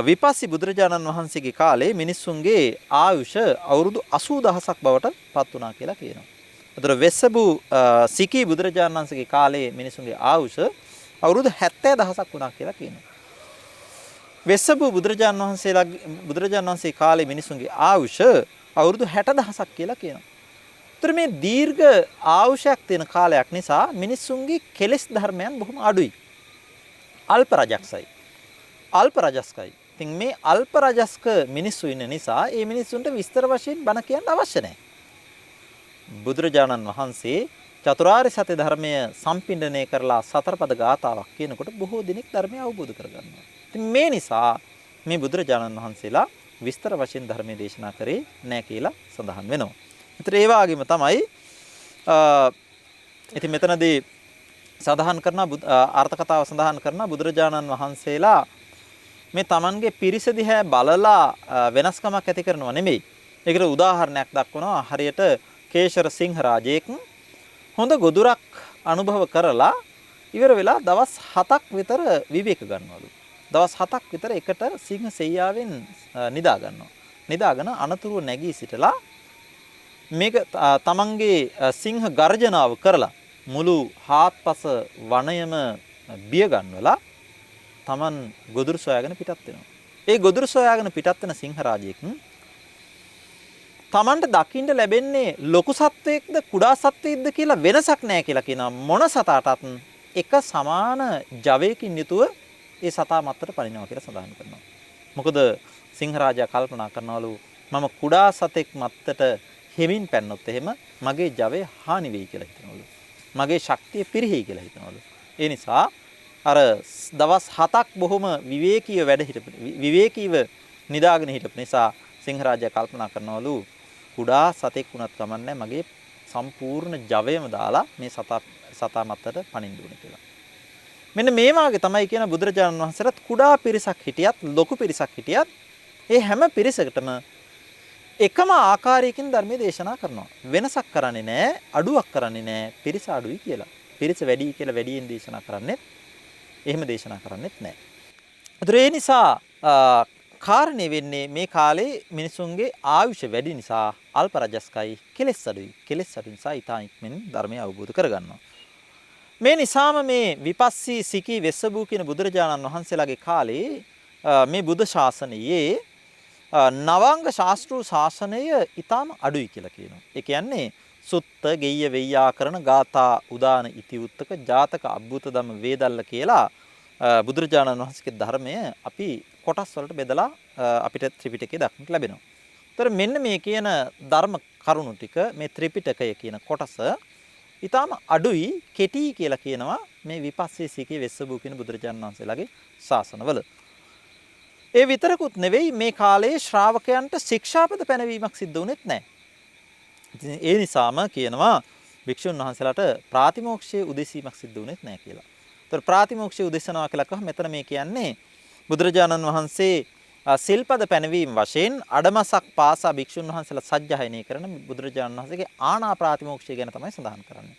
විපස්සී බුදුරජාණන් වහන්සේගේ කාලේ මිනිස්සුන්ගේ ආයුෂ අවුරුදු 80000ක් බවට පත් වුණා කියලා කියනවා. ඒතර වෙස්සබූ සිකී බුදුරජාණන් වහන්සේගේ කාලේ මිනිස්සුන්ගේ ආයුෂ අවුරුදු 70000ක් වුණා කියලා කියනවා. වෙස්සබූ බුදුරජාණන් වහන්සේ කාලේ මිනිස්සුන්ගේ ආයුෂ අවුරුදු 60000ක් කියලා කියනවා. ඒතර මේ දීර්ඝ ආයුෂයක් තියෙන කාලයක් නිසා මිනිස්සුන්ගේ කෙලෙස් ධර්මයන් බොහොම අඩුයි. අල්ප රජක්සයි. අල්ප රජස්කයි. ඉතින් මේ අල්ප රජස්ක මිනිස්සු ඉන්න නිසා ඒ මිනිස්සුන්ට විස්තර වශයෙන් බණ කියන්න අවශ්‍ය නැහැ. බුදුරජාණන් වහන්සේ චතුරාර්ය සත්‍ය ධර්මය සම්පින්ඩණය කරලා සතරපද ගාථාවක් කියනකොට බොහෝ දෙනෙක් ධර්මය අවබෝධ කරගන්නවා. ඉතින් මේ නිසා මේ බුදුරජාණන් වහන්සේලා විස්තර වශයෙන් ධර්මයේ දේශනා කරේ නැහැ කියලා සඳහන් වෙනවා. ඒතර ඒ වගේම තමයි ඉතින් මෙතනදී සඳහන් කරන අර්ථ කතාව සඳහන් කරන බුදුරජාණන් වහන්සේලා මේ Tamanගේ පිරිස දිහා බලලා වෙනස්කමක් ඇති කරනව නෙමෙයි. ඒකට උදාහරණයක් දක්වනවා. හරියට කේශර සිංහ රාජයෙක් හොඳ ගොදුරක් අනුභව කරලා ඉවර වෙලා දවස් 7ක් විතර විවේක ගන්නවලු. දවස් 7ක් විතර එකට සිංහ සෙයියාවෙන් නිදා ගන්නවා. නිදාගෙන අනතුරුව නැගී සිටලා මේක තමන්ගේ සිංහ ගර්ජනාව කරලා මුළු හාත්පස වනයම බිය ගන්නවලා තමන් ගොදුරු සොයාගෙන පිටත් වෙනවා. ඒ ගොදුරු සොයාගෙන පිටත් වෙන සිංහ රාජයෙක් තමන්ට දකින්න ලැබෙන්නේ ලොකු සත්වයක්ද කුඩා සත්වයක්ද කියලා වෙනසක් නැහැ කියලා කියනවා. මොන සතාටත් එක සමාන ජවයකින් යුතුව ඒ සතා මත්තට පනිනවා කියලා සඳහන් කරනවා. මොකද සිංහ රාජයා කල්පනා කරනවලු මම කුඩා සතෙක් මත්තට හෙමින් පැන්නොත් එහෙම මගේ ජවය හානි වෙයි කියලා හිතනවලු. මගේ ශක්තිය පිරිහි කියලා හිතනවලු. ඒ නිසා අර දවස් 7ක් බොහොම විවේකීව නිදාගෙන හිටපු නිසා සිංහ රාජයා කල්පනා කරනවලු කුඩා සතෙක් වුණත් කමන්නේ මගේ සම්පූර්ණ ජවයම දාලා මේ සතා මත්තට පනින්න ඕනේ කියලා. මෙන්න මේ වාගේ තමයි කියන බුදුරජාණන් වහන්සේලාත් කුඩා පිරිසක් හිටියත් ලොකු පිරිසක් හිටියත් ඒ හැම පිරිසකටම එකම ආකාරයකින් ධර්මයේ දේශනා කරනවා. වෙනසක් කරන්නේ නැහැ, අඩුවක් කරන්නේ නැහැ. පිරිස අඩුයි කියලා. පිරිස වැඩි කියලා වැඩියෙන් දේශනා කරන්නේ එහෙම දේශනා කරන්නේත් නැහැ. ඒ නිසා කාරණේ වෙන්නේ මේ කාලේ මිනිසුන්ගේ ආයුෂ වැඩි නිසා අල්ප රජස්කයි කෙලෙස් අඩුයි. කෙලෙස් අඩු නිසා ඊටා ඉක්මනින් ධර්මය අවබෝධ කරගන්නවා. මේ නිසාම මේ විපස්සී සිකී වෙස්සබූ කියන බුදුරජාණන් වහන්සේලාගේ කාලේ මේ බුද්ධ ශාසනයේ නවාංග ශාස්ත්‍රීය ශාසනය ඊටාම අඩුයි කියලා කියනවා. ඒ කියන්නේ සුත්ත, ගෙය්‍ය, වෙය්‍යාකරණ, ගාථා, උදාන, ඉතිඋත්තක, ජාතක, අබ්බුත ධම්ම, වේදල්ල කියලා බුදුරජාණන් වහන්සේගේ ධර්මය අපි කොටස් වලට බෙදලා අපිට ත්‍රිපිටකයේ දක්නට ලැබෙනවා. ඒතර මෙන්න මේ කියන ධර්ම කරුණු ටික මේ ත්‍රිපිටකය කියන කොටස ඊටාම අඩුයි කෙටි කියලා කියනවා මේ විපස්සී සිකී වෙස්සබූ කියන බුදුරජාණන් වහන්සේලාගේ ශාසනවල. ඒ විතරකුත් නෙවෙයි මේ කාලයේ ශ්‍රාවකයන්ට ශික්ෂාපද පැනවීමක් සිද්ධ වුණෙත් නැහැ. ඉතින් ඒ නිසාම කියනවා භික්ෂුන් වහන්සේලාට ප්‍රාතිමෝක්ෂයේ උදෙසීමක් සිද්ධ වුණෙත් නැහැ කියලා. ඒතර ප්‍රාතිමෝක්ෂයේ උදෙසනවා කියලා කිව්වම මෙතන මේ කියන්නේ බුදුරජාණන් වහන්සේ සිල්පද පැනවීම වශයෙන් අඩමසක් පාසා භික්ෂුන් වහන්සේලා සජ්ජායනය කරන බුදුරජාණන් වහන්සේගේ ආනා ප්‍රාතිමෝක්ෂය ගැන තමයි සඳහන් කරන්නේ.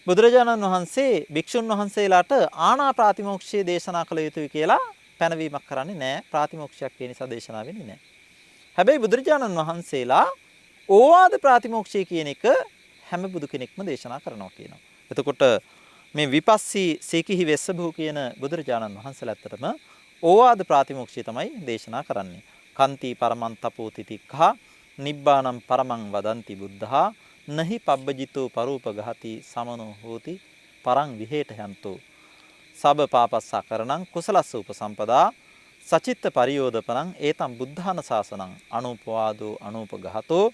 බුදුරජාණන් වහන්සේ භික්ෂුන් වහන්සේලාට ආනා ප්‍රාතිමෝක්ෂය දේශනා කළ යුතුයි කියලා පැනවීමක් කරන්නේ නැහැ. ප්‍රාතිමෝක්ෂයක් ඒ නිසා දේශනා වෙන්නේ නැහැ. හැබැයි බුදුරජාණන් වහන්සේලා ඕවාද ප්‍රාතිමෝක්ෂය කියන එක හැම බුදු කෙනෙක්ම දේශනා කරනවා කියනවා. එතකොට මේ විපස්සී සීකිහි වෙස්සභූ කියන බුදුරජාණන් වහන්සේලා ඇත්තටම ඕවාද ප්‍රාතිමෝක්ෂය තමයි දේශනා කරන්නේ. කන්ති පරමං තපෝ තිතික්ඛා නිබ්බානම් පරමං වදන්ති බුද්ධහා නහි පබ්බජිතෝ පරූපගහති සමනෝ හෝති පරං විහෙට යන්තෝ සබ පාපස්සකරණං කුසලස්ස උපසම්පදා සචිත්ත පරියෝදපනං ඒතම් බුද්ධාන ශාසනං අනුපවාදෝ අනුපගහතෝ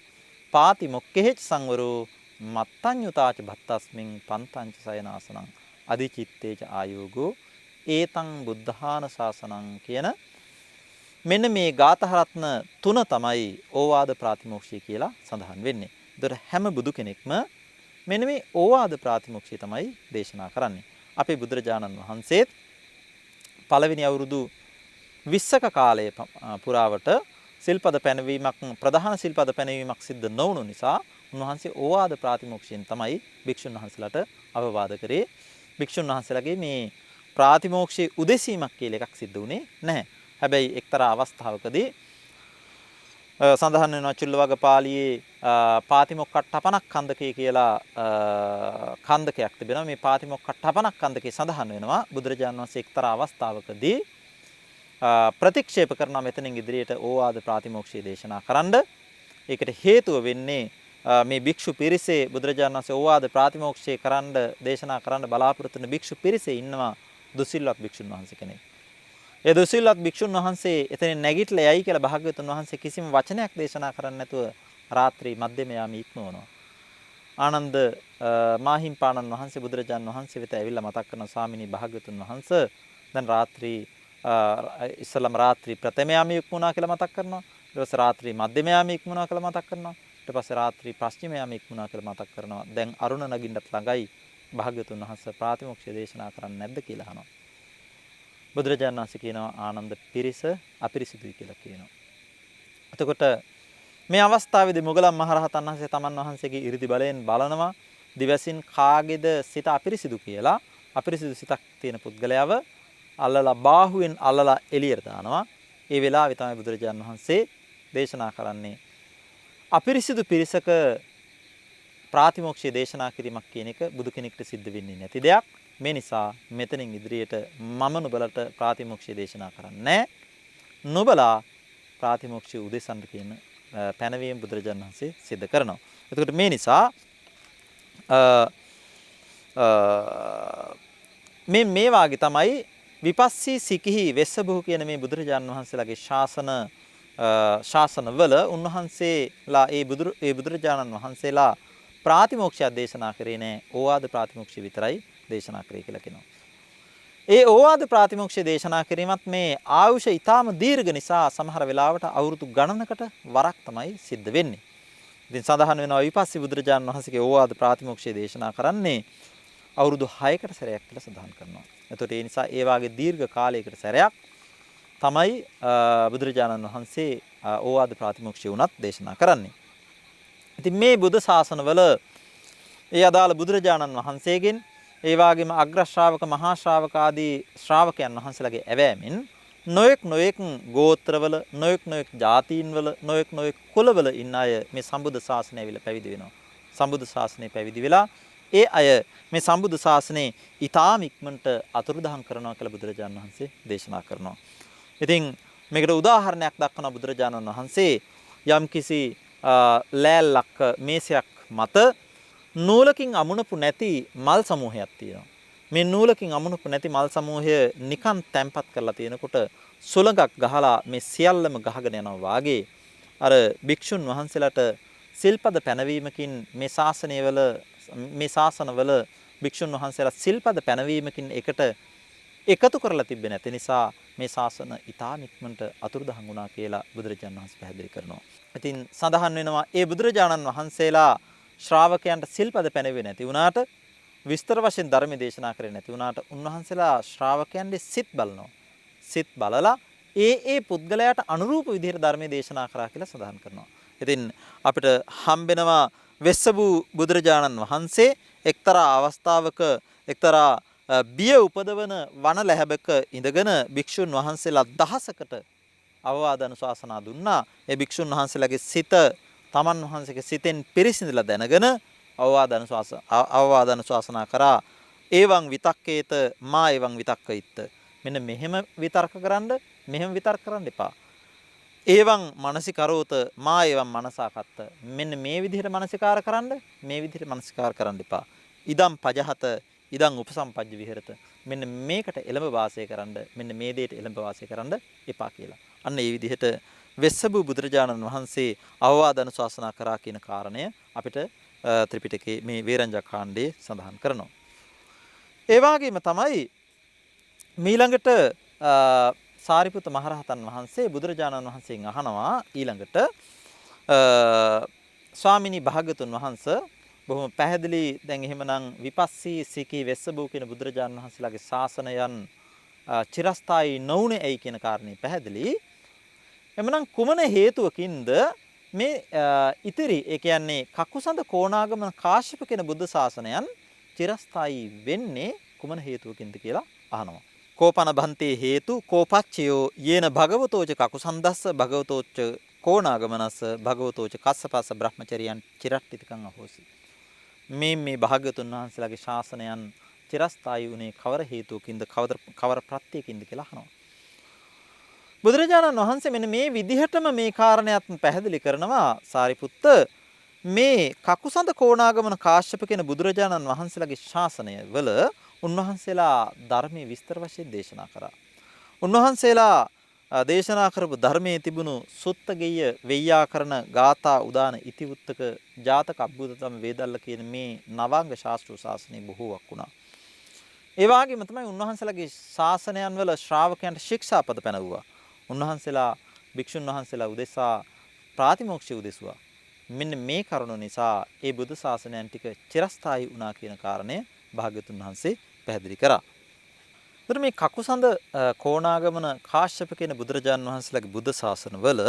පාති මොක්කෙහෙච සංවරෝ මත්තඤ්ඤුතාච භත්තස්මින් පන්තංච සයනාසනං අදිචිත්තේච ආයෝගෝ ඒතං බුද්ධාන ශාසනං කියන මෙන්න මේ ගාථාරත්න තුන තමයි ඕවාද ප්‍රාතිමෝක්ෂය කියලා සඳහන් වෙන්නේ. ඒතර හැම බුදු කෙනෙක්ම මෙන්න මේ ඕවාද ප්‍රාතිමෝක්ෂය තමයි දේශනා කරන්නේ. අපේ බුදුරජාණන් වහන්සේත් පළවෙනි අවුරුදු 20ක කාලයේ පුරාවට සිල්පද පැනවීමක් ප්‍රධාන සිල්පද පැනවීමක් සිද්ධ නොවුණු නිසා උන්වහන්සේ ඕවාද ප්‍රාතිමෝක්ෂයෙන් තමයි භික්ෂුන් වහන්සේලාට අවවාද කරේ. භික්ෂුන් වහන්සේලාගේ මේ ප්‍රාතිමෝක්ෂයේ උදෙසීමක් කියලා එකක් සිද්ධ වුණේ නැහැ. හැබැයි එක්තරා අවස්ථාවකදී සඳහන් වෙනවා චුල්ලවග්ග පාළියේ පාතිමොක්කට්ඨපනක් කන්දකේ කියලා කන්දකයක් තිබෙනවා. මේ පාතිමොක්කට්ඨපනක් කන්දකේ සඳහන් වෙනවා බුදුරජාණන් වහන්සේ එක්තරා අවස්ථාවකදී ප්‍රතික්ෂේප කරනවා මෙතනින් ඉදිරියට ඕවාද ප්‍රාතිමෝක්ෂය දේශනා කරන්න. ඒකට හේතුව වෙන්නේ මේ භික්ෂු පිරිසේ බුදුරජාණන් වහන්සේ ඕවාද ප්‍රාතිමෝක්ෂය කරන්න දේශනා කරන්න බලාපොරොත්තු වෙන භික්ෂු පිරිසේ ඉන්නවා දුසිල්වත් භික්ෂුන් වහන්සේ කෙනෙක්. ඒ දුසිල්වත් භික්ෂුන් වහන්සේ එතන නැගිටලා යයි කියලා භාග්‍යවතුන් වහන්සේ කිසිම වචනයක් දේශනා කරන්නේ නැතුව රාත්‍රී මධ්‍යම යාමේ ඉක්මවනවා. ආනන්ද මාහිම්පාණන් වහන්සේ බුදුරජාන් වහන්සේ වෙත ඇවිල්ලා මතක් කරන ස්වාමිනී භාග්‍යවතුන් වහන්සේ දැන් රාත්‍රී ඉස්සලම රාත්‍රී ප්‍රථම යාමේ ඉක්මුණා කියලා මතක් කරනවා. ඊට පස්සේ රාත්‍රී මධ්‍යම යාමේ ඉක්මුණා කියලා මතක් කරනවා. ඊට පස්සේ රාත්‍රී පස්චිම යාමේ ඉක්මුණා කියලා මතක් කරනවා. දැන් අරුණ නගින්නත් ළඟයි භාග්‍යවතුන් වහන්සේ ප්‍රාතිමොක්ෂය දේශනා කරන්නේ නැද්ද කියලා අහනවා. බුදුරජාණන් වහන්සේ කියනවා ආනන්ද පිරිස අපිරිසිදුයි කියලා කියනවා. එතකොට මේ අවස්ථාවේදී මොගලන් මහරහතන් වහන්සේ තමන් වහන්සේගේ 이르දි බලයෙන් බලනවා දිවසින් කාගේද සිත අපිරිසිදු කියලා. අපිරිසිදු සිතක් තියෙන පුද්ගලයාව අල්ලලා බාහුවෙන් අල්ලලා එළියට දානවා. ඒ වෙලාවේ තමයි බුදුරජාණන් වහන්සේ දේශනා කරන්නේ අපිරිසිදු පිරිසක ප්‍රාතිමෝක්ෂය දේශනා කිරීමක් කියන එක බුදු කෙනෙකුට සිද්ධ වෙන්නේ නැති දෙයක්. මේ නිසා මෙතනින් ඉදිරියට මම නුඹලට ප්‍රාතිමෝක්ෂය දේශනා කරන්නේ නුඹලා ප්‍රාතිමෝක්ෂය උදෙසන්න කියන පැනවීම බුදුරජාණන් වහන්සේ සිද්ධ කරනවා. එතකොට මේ නිසා මේ වාගේ තමයි විපස්සී සිකිහි වෙස්සබුහු කියන මේ බුදුරජාණන් වහන්සේලාගේ ශාසනවල උන්වහන්සේලා ඒ බුදුරජාණන් වහන්සේලා ප්‍රාතිමෝක්ෂය දේශනා කරේ නෑ. ඕවාද ප්‍රාතිමෝක්ෂය විතරයි දේශනා කරේ කියලා කියනවා. ඒ ඕවාද ප්‍රාතිමෝක්ෂය දේශනා කිරීමත් මේ ආයුෂ ඊටාම දීර්ඝ නිසා සමහර වෙලාවට අවුරුදු ගණනකට වරක් තමයි සිද්ධ වෙන්නේ. ඉතින් සඳහන් වෙනවා විපස්සී බුදුරජාණන් වහන්සේගේ ඕවාද ප්‍රාතිමෝක්ෂය දේශනා කරන්නේ අවුරුදු 6කට සැරයක් කියලා සඳහන් කරනවා. එතකොට ඒ නිසා ඒ වාගේ දීර්ඝ කාලයකට සැරයක් තමයි බුදුරජාණන් වහන්සේ ඕවාද ප්‍රාතිමෝක්ෂය උනත් දේශනා කරන්නේ. ඉතින් මේ බුද්ධ ශාසනවල ඒ අදාළ බුදුරජාණන් වහන්සේගෙන් ඒ වගේම අග්‍ර ශ්‍රාවක මහා ශ්‍රාවක ආදී ශ්‍රාවකයන් වහන්සේලාගේ ඇවෑමෙන් නොයෙක් ගෝත්‍රවල නොයෙක් ජාතීන්වල නොයෙක් කුලවල ඉන්න අය මේ සම්බුද්ධ ශාසනය ඇවිල්ලා පැවිදි වෙනවා. සම්බුද්ධ ශාසනය පැවිදි වෙලා ඒ අය මේ සම්බුද්ධ ශාසනයේ ඊටාම ඉක්මනට අතුරුදහන් කරනවා කියලා බුදුරජාණන් වහන්සේ දේශනා කරනවා. ඉතින් මේකට උදාහරණයක් දක්වන බුදුරජාණන් වහන්සේ යම්කිසි ලෑල්ලක් මේසයක් මත නූලකින් අමුණපු නැති මල් සමූහයක් තියෙනවා. මේ නූලකින් අමුණපු නැති මල් සමූහය නිකන් තැම්පත් කරලා තියෙනකොට සුළඟක් ගහලා මේ සියල්ලම ගහගෙන යනවා වාගේ අර භික්ෂුන් වහන්සේලාට සිල්පද පැනවීමකින් මේ ශාසනවල භික්ෂුන් වහන්සේලා සිල්පද පැනවීමකින් එකට එකතු කරලා තිබෙන්නේ නැති නිසා මේ ශාසන ඊටාම ඉක්මනට අතුරුදහන් වුණා කියලා බුදුරජාණන් වහන්සේ පැහැදිලි කරනවා. ඉතින් සඳහන් වෙනවා ඒ බුදුරජාණන් වහන්සේලා ශ්‍රාවකයන්ට සිල්පද පැනවෙන්නේ නැති වුණාට විස්තර වශයෙන් ධර්ම දේශනා කරේ නැති වුණාට උන්වහන්සේලා ශ්‍රාවකයන්ගේ සිත් බලනවා. සිත් බලලා ඒ පුද්ගලයාට අනුරූප විදිහට ධර්ම දේශනා කරා කියලා සඳහන් කරනවා. ඉතින් අපිට හම්බෙනවා වෙස්සබු බුදුරජාණන් වහන්සේ එක්තරා අවස්ථාවක එක්තරා බිය උපදවන වන ලැබක ඉඳගෙන භික්ෂුන් වහන්සේලා දහසකට අවවාද අනුශාසනා දුන්නා. ඒ භික්ෂුන් වහන්සේලාගේ සිත තමන් වහන්සේගේ සිතෙන් පිරිසිඳලා දැනගෙන අවවාද අනුශාසනා කරා. ඒවං විතක්කේත මා ඒවං විතක්කයිත්ත. මෙන්න මෙහෙම විතර්ක කරන්න මෙහෙම විතර්ක කරන්න එපා. ඒවං මනසිකරෝත මා ඒවං මනසාකත්ත. මෙන්න මේ විදිහට මනසිකාර කරන්න මේ විදිහට මනසිකාර කරන්න එපා. ඉදම් පජහත ඉදං උපසම්පජ්ජ විහෙරත. මෙන්න මේකට එළඹ වාසය කරන්න මෙන්න මේ දෙයට එළඹ වාසය කරන්න එපා කියලා. අන්න ඒ විදිහට වෙස්සබු බුදුරජාණන් වහන්සේ අවවාද අනුශාසනා කරා කියන කාරණය අපිට ත්‍රිපිටකයේ මේ වේරංජක කාණ්ඩයේ සඳහන් කරනවා. ඒ වගේම තමයි ඊළඟට සාරිපුත්ත මහරහතන් වහන්සේ බුදුරජාණන් වහන්සේගෙන් අහනවා ඊළඟට ස්වාමිනී භාග්‍යතුන් වහන්සේ බොහොම පැහැදිලි දැන් එහෙමනම් විපස්සී සිකී වෙස්සබු කියන බුදුරජාණන් වහන්සේලාගේ ශාසනයන් චිරස්ථායි නොඋනේ ඇයි කියන කාරණේ පැහැදිලි. එමනම් කුමන හේතුවකින්ද මේ ඉතිරි ඒ කියන්නේ කකුසඳ කොණාගමන කාශ්‍යප කියන බුද්ධ ශාසනයන් චිරස්ථායි වෙන්නේ කුමන හේතුවකින්ද කියලා අහනවා. කෝපන බන්තේ හේතු කෝපච්චයෝ යේන භගවතෝච කකුසන්දස්ස භගවතෝච කොණාගමනස්ස භගවතෝච කස්සපස්ස බ්‍රහ්මචරියන් චිරට්ටිතිකං අහෝසි. මේ භාග්‍යතුන් වහන්සේලාගේ ශාසනයන් චිරස්ථායි උනේ කවර හේතුවකින්ද කවර ප්‍රත්‍යයකින්ද කියලා අහනවා. බුදුරජාණන් වහන්සේ මෙන්න මේ විදිහටම මේ කාරණයක් පැහැදිලි කරනවා සාරිපුත්ත මේ කකුසඳ කොණාගමන කාශ්‍යප කියන බුදුරජාණන් වහන්සේලාගේ ශාසනය වල උන්වහන්සේලා ධර්මයේ විස්තර වශයෙන් දේශනා කරා. උන්වහන්සේලා දේශනා කරපු ධර්මයේ තිබුණු සුත්තගෙය වෙය්‍යාකරණ ගාථා උදාන ඉතිවුත්තක ජාතක අබ්බුදතම වේදල්ල කියන මේ නවාංග ශාස්ත්‍රීය ශාසනය බොහෝවක් වුණා. ඒ වගේම තමයි උන්වහන්සේලාගේ ශාසනයන් වල ශ්‍රාවකයන්ට ශික්ෂාපද පැනවුවා. උන්වහන්සේලා භික්ෂුන් වහන්සේලා උදෙසා ප්‍රාතිමෝක්ෂය උදෙසුවා. මෙන්න මේ කරුණ නිසා ඒ බුදු ශාසනයන් ටික චිරස්ථායී වුණා කියන කාරණය භාග්‍යතුන් වහන්සේ පැහැදිලි කරා. ඒතර මේ කකුසඳ කොණාගමන කාශ්‍යප කියන බුදුරජාන් වහන්සේලාගේ බුද්ධ ශාසනවල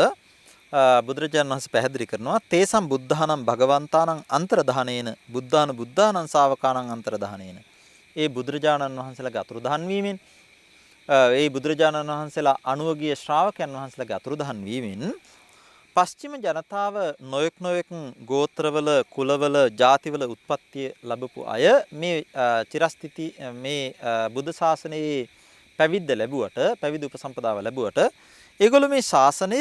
බුදුරජාන් වහන්සේ පැහැදිලි කරනවා තේසම් බුද්ධානම් භගවන්තානම් අන්තරදහනේන බුද්ධාන බුද්ධානම් ශාවකානම් අන්තරදහනේන. ඒ බුදුරජාණන් වහන්සේලාගේ අතුරුදහන් වීමෙන් ඒ බුදුරජාණන් වහන්සේලා අනුවගිය ශ්‍රාවකයන් වහන්සේලාගේ අතුරුදහන් වීමෙන් පස්චිම ජනතාව නොයෙක් ගෝත්‍රවල කුලවල ජාතිවල උත්පත්ති ලැබපු අය මේ චිරස්ථිති මේ බුද්ධ ශාසනයේ පැවිද්ද ලැබුවට පැවිදි උපසම්පදාව ලැබුවට ඒගොල්ලෝ මේ ශාසනය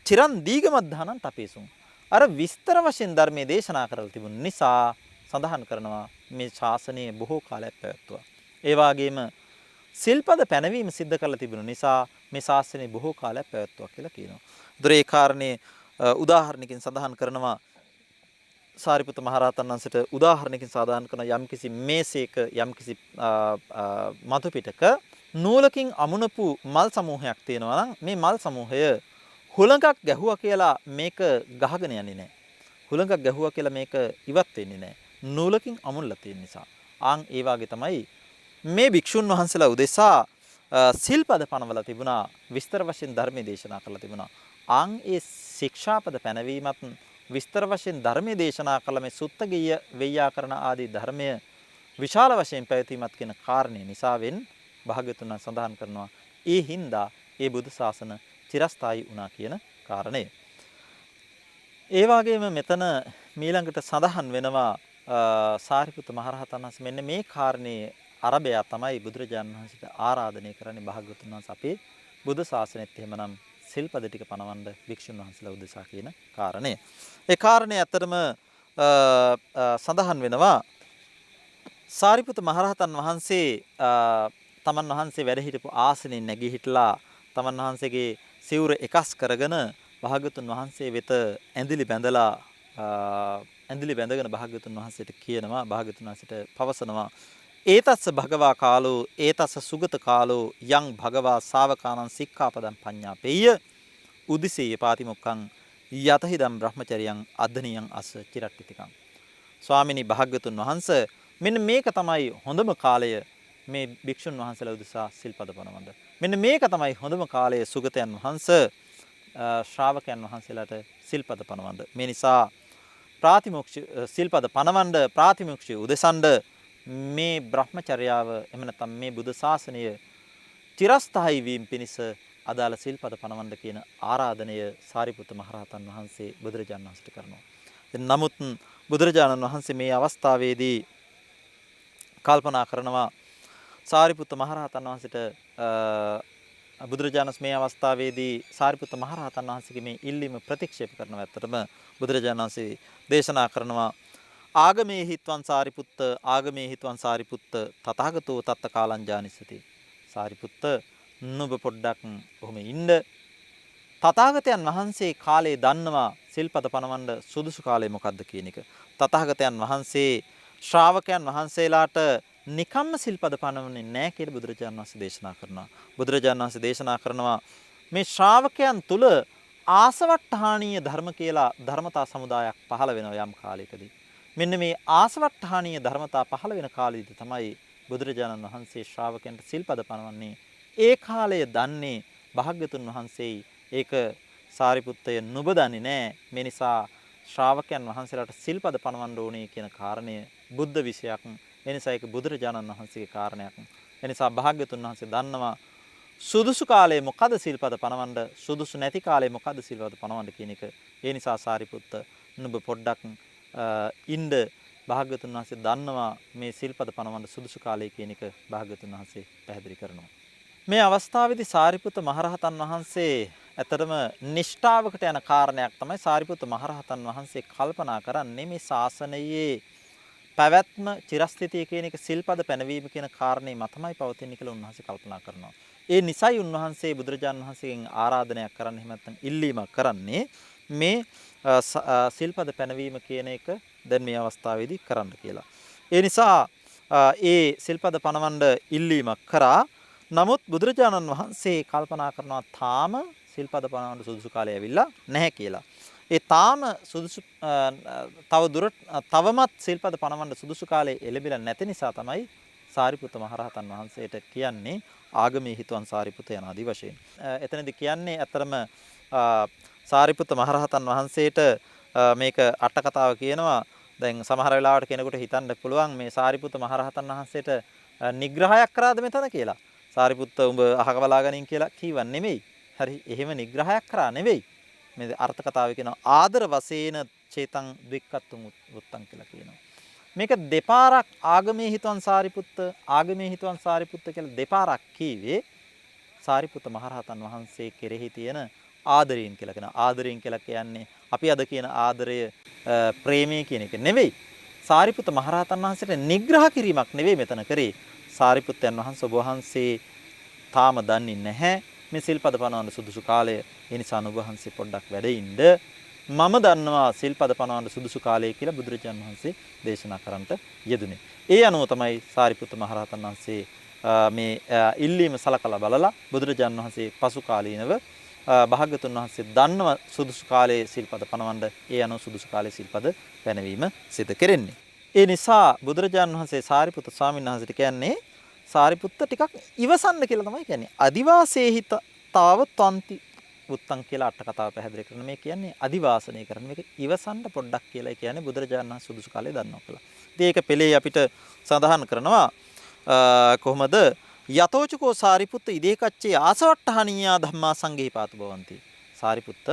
චිරන් දීගමද්ධානන් තපේසුන් අර විස්තර වශයෙන් ධර්මයේ දේශනා කරලා තිබුණ නිසා සඳහන් කරනවා මේ ශාසනය බොහෝ කාලයක් පැවැත්තුවා. ඒ වගේම සිල්පද පැනවීම සිද්ධ කරලා තිබුණ නිසා මේ ශාසනය බොහෝ කාලයක් පැවැත්තුවා කියලා කියනවා. ඒ කාරණේ උදාහරණකින් සඳහන් කරනවා සාරිපුත්ත මහරහතන් වහන්සේට උදාහරණකින් සඳහන් කරන යම්කිසි මේසයක යම්කිසි මතු පිටක නූලකින් අමුණපු මල් සමූහයක් තියෙනවා නම් මේ මල් සමූහය හුළඟක් ගැහුවා කියලා මේක ගහගෙන යන්නේ නැහැ. හුළඟක් ගැහුවා කියලා මේක ඉවත් වෙන්නේ නැහැ. නූලකින් අමුණලා තියෙන නිසා. ආන් ඒ වාගේ තමයි මේ භික්ෂුන් වහන්සේලා උදෙසා සිල්පද පනවලා තිබුණා විස්තර වශයෙන් ධර්මයේ දේශනා කරලා තිබුණා. ආන් ඒ ශික්ෂාපද පැනවීමත් විස්තර වශයෙන් ධර්මයේ දේශනා කළ මේ සුත්තගීය වෙය්‍යාකරණ ආදී ධර්මය විශාල වශයෙන් පැවතීමත් කියන කාරණේ නිසාවෙන් භාග්‍යවතුන් සඳහන් කරනවා ඒ හින්දා ඒ බුදු ශාසන චිරස්ථායී වුණා කියන කාරණය. ඒ වගේම මෙතන මීළඟට සඳහන් වෙනවා සාරිපුත්ත මහරහතන් වහන්සේ මෙන්න මේ කාරණේ අරබයා තමයි බුදුරජාණන් වහන්සේට ආරාධනය කරන්නේ භාග්‍යවතුන් වහන්සේ අපේ බුදු ශාසනයත් එහෙමනම් සිල්පද ටික පනවන්න භික්ෂුන් වහන්සේලා උදෙසා කියන කාරණය. ඒ කාරණේ ඇත්තටම සඳහන් වෙනවා සාරිපුත්ත මහරහතන් වහන්සේ තමන් වහන්සේ වැඩ හිටපු ආසනෙන් නැගී හිටලා තමන් වහන්සේගේ සිවුර එකස් කරගෙන භාග්‍යවතුන් වහන්සේ වෙත ඇඳිලි බැඳගෙන භාග්‍යවතුන් වහන්සේට කියනවා භාග්‍යවතුන් වහන්සේට පවසනවා ඒතස්ස භගවා කාලෝ ඒතස්ස සුගත කාලෝ යං භගවා ශාවකානං සික්ඛාපදං පඤ්ඤාපෙය්‍ය උදිසේය පාතිමොක්ඛං යතහිදම් බ්‍රහ්මචරියං අද්දනියං අස්ස චිරට්ටිතිකං. ස්වාමිනී භාග්‍යවතුන් වහන්සේ මෙන්න මේක තමයි හොඳම කාලය මේ භික්ෂුන් වහන්සේලා උදෙසා සිල්පද පනවන්න. මෙන්න මේක තමයි හොඳම කාලය සුගතයන් වහන්සේ ශ්‍රාවකයන් වහන්සේලාට සිල්පද පනවන්න. මේ නිසා ප්‍රාතිමොක්ෂ සිල්පද පනවන්න ප්‍රාතිමොක්ෂය උදෙසඬ මේ බ්‍රහ්මචර්යාව එහෙම නැත්නම් මේ බුදු ශාසනය චිරස්ථායී වීම පිණිස අදාළ සිල්පද පනවන්න කියන ආරාධනය සාරිපුත්ත මහරහතන් වහන්සේ බුදුරජාණන් වහන්සේට කරනවා. නමුත් බුදුරජාණන් වහන්සේ මේ අවස්ථාවේදී කල්පනා කරනවා සාරිපුත්ත මහරහතන් වහන්සේට බුදුරජාණන් මේ අවස්ථාවේදී සාරිපුත්ත මහරහතන් වහන්සේගේ මේ ඉල්ලීම ප්‍රතික්ෂේප කරනවා. ඇත්තටම බුදුරජාණන් වහන්සේ දේශනා කරනවා ආගමේ හිත්වන් සාරිපුත්ත ආගමේ හිත්වන් සාරිපුත්ත තථාගතෝ තත්ත කාලං ජානිසති. සාරිපුත්ත නුඹ පොඩ්ඩක් ඔහොම ඉන්න. තථාගතයන් වහන්සේ කාලේ දන්නවා සිල්පද පනවන්න සුදුසු කාලය මොකක්ද කියන එක. තථාගතයන් වහන්සේ ශ්‍රාවකයන් වහන්සේලාට නිකම්ම සිල්පද පනවන්නේ නැහැ කියලා බුදුරජාණන් වහන්සේ දේශනා කරනවා. බුදුරජාණන් වහන්සේ දේශනා කරනවා මේ ශ්‍රාවකයන් තුල ආසවට්ටහානීය ධර්ම කියලා ධර්මතා සමුදායක් පහළ වෙනවා යම් කාලයකදී. මෙන්න මේ ආසවට්ටහානීය ධර්මතා පහළ වෙන කාලෙදි තමයි බුදුරජාණන් වහන්සේ ශ්‍රාවකයන්ට සිල්පද පනවන්නේ. ඒ කාලය දන්නේ භාග්‍යතුන් වහන්සේයි. ඒක සාරිපුත්තය නුඹ දන්නේ නැහැ. මේ නිසා ශ්‍රාවකයන් වහන්සේලාට සිල්පද පනවන්න ඕනේ කියන කාරණය බුද්ධ විෂයක්. ඒ නිසා ඒක බුදුරජාණන් වහන්සේගේ කාරණයක්. ඒ නිසා භාග්‍යතුන් වහන්සේ දන්නවා සුදුසු කාලයේ මොකද සිල්පද පනවන්න සුදුසු නැති කාලයේ මොකද සිල්පද පනවන්න කියන එක. ඒ නිසා සාරිපුත්ත නුඹ පොඩ්ඩක් ඉන්න භාග්‍යතුන් වහන්සේ දන්නවා මේ සිල්පද පනවන්න සුදුසු කාලය කියන එක භාග්‍යතුන් වහන්සේ පැහැදිලි කරනවා. මේ අවස්ථාවේදී සාරිපුත්ත මහරහතන් වහන්සේ ඇත්තටම නිෂ්ඨාවකට යන කාරණයක් තමයි සාරිපුත්ත මහරහතන් වහන්සේ කල්පනා කරන්නේ මේ ශාසනයේ පැවැත්ම චිරස්ථිතිය කියන එක සිල්පද පැනවීම කියන කාරණේ මතමයි පවතින්නේ කියලා උන්වහන්සේ කල්පනා කරනවා. ඒ නිසයි උන්වහන්සේ බුදුරජාණන් වහන්සේගෙන් ආරාධනයක් කරන්නේ එහෙම නැත්නම් ඉල්ලීමක් කරන්නේ මේ සිල්පද පැනවීම කියන එක දැන් මේ අවස්ථාවේදී කරන්න කියලා. ඒ නිසා ඒ සිල්පද පනවන්න ඉල්ලීමක් කරා. නමුත් බුදුරජාණන් වහන්සේ කල්පනා කරනවා තාම සිල්පද පනවන්න සුදුසු කාලය ඇවිල්ලා නැහැ කියලා. ඒ තාම සුදුසු තවමත් සිල්පද පනවන්න සුදුසු කාලේ එළඹිලා නැති නිසා තමයි සාරිපුත්ත මහරහතන් වහන්සේට කියන්නේ ආගමේ හිතවන් සාරිපුත්ත යන ආදි වශයෙන්. එතනදී කියන්නේ අතරම සාරිපුත්ත මහරහතන් වහන්සේට මේක අට කතාව කියනවා. දැන් සමහර වෙලාවට කෙනෙකුට හිතන්න පුළුවන් මේ සාරිපුත්ත මහරහතන් වහන්සේට නිග්‍රහයක් කරාද මෙතන කියලා. සාරිපුත්ත උඹ අහක බලා ගනින් කියලා කීවන් නෙමෙයි. හරි එහෙම නිග්‍රහයක් කරා නෙවෙයි. මේ අර්ථ කතාවේ කියනවා ආදර වශයෙන් චේතං ද්වික්කත්තුම් උත්තං කියලා කියනවා. මේක දෙපාරක් ආගමේ හිතවන් සාරිපුත්ත කියලා දෙපාරක් කීවේ සාරිපුත්ත මහරහතන් වහන්සේ කෙරෙහි තියෙන ආදරයෙන් කියලා කියනවා. ආදරයෙන් කියලා කියන්නේ අපි අද කියන ආදරය ප්‍රේමය කියන එක නෙවෙයි. සාරිපුත්ත මහරහතන් වහන්සේට නිග්‍රහ කිරීමක් නෙවෙයි මෙතන කරේ. සාරිපුත්තයන් වහන්සේ ඔබ වහන්සේ තාම දන්නේ නැහැ මේ සිල්පද පනවන්න සුදුසු කාලය. ඒ නිසා ඔබ වහන්සේ පොඩ්ඩක් වැඩ ඉන්න. මම දන්නවා සිල්පද පනවන්න සුදුසු කාලය කියලා බුදුරජාණන් වහන්සේ දේශනා කරන්නට යෙදුනේ. ඒ අනුව තමයි සාරිපුත්ත මහරහතන් වහන්සේ මේ ඉල්ලීම සලකලා බලලා බුදුරජාණන් වහන්සේ පසු කාලීනව භාග්‍යතුන් වහන්සේ දන්නව සුදුසු කාලයේ සිල්පද පනවන්න ඒ අනුව සුදුසු කාලයේ සිල්පද පැනවීම සිදු කෙරෙන්නේ. ඒ නිසා බුදුරජාණන් වහන්සේ සාරිපුත්ත ස්වාමීන් වහන්සේට කියන්නේ සාරිපුත්ත ටිකක් ඉවසන්න කියලා තමයි කියන්නේ. අදිවාසේහිත තාව තන්ති උත්තං කියලා අට කතාව පැහැදිලි කරන මේ කියන්නේ අදිවාසනය කරන මේක ඉවසන්න පොඩ්ඩක් කියලා කියන්නේ බුදුරජාණන් වහන්සේ සුදුසු කාලේ දන්නවා කියලා. ඉතින් ඒක පෙළේ අපිට සඳහන් කරනවා කොහොමද යතෝචකෝ සාරිපුත්ත ඉදේකච්චේ ආසවට්ටහණීයා ධම්මා සංඝේ පාතු භවಂತಿ. සාරිපුත්ත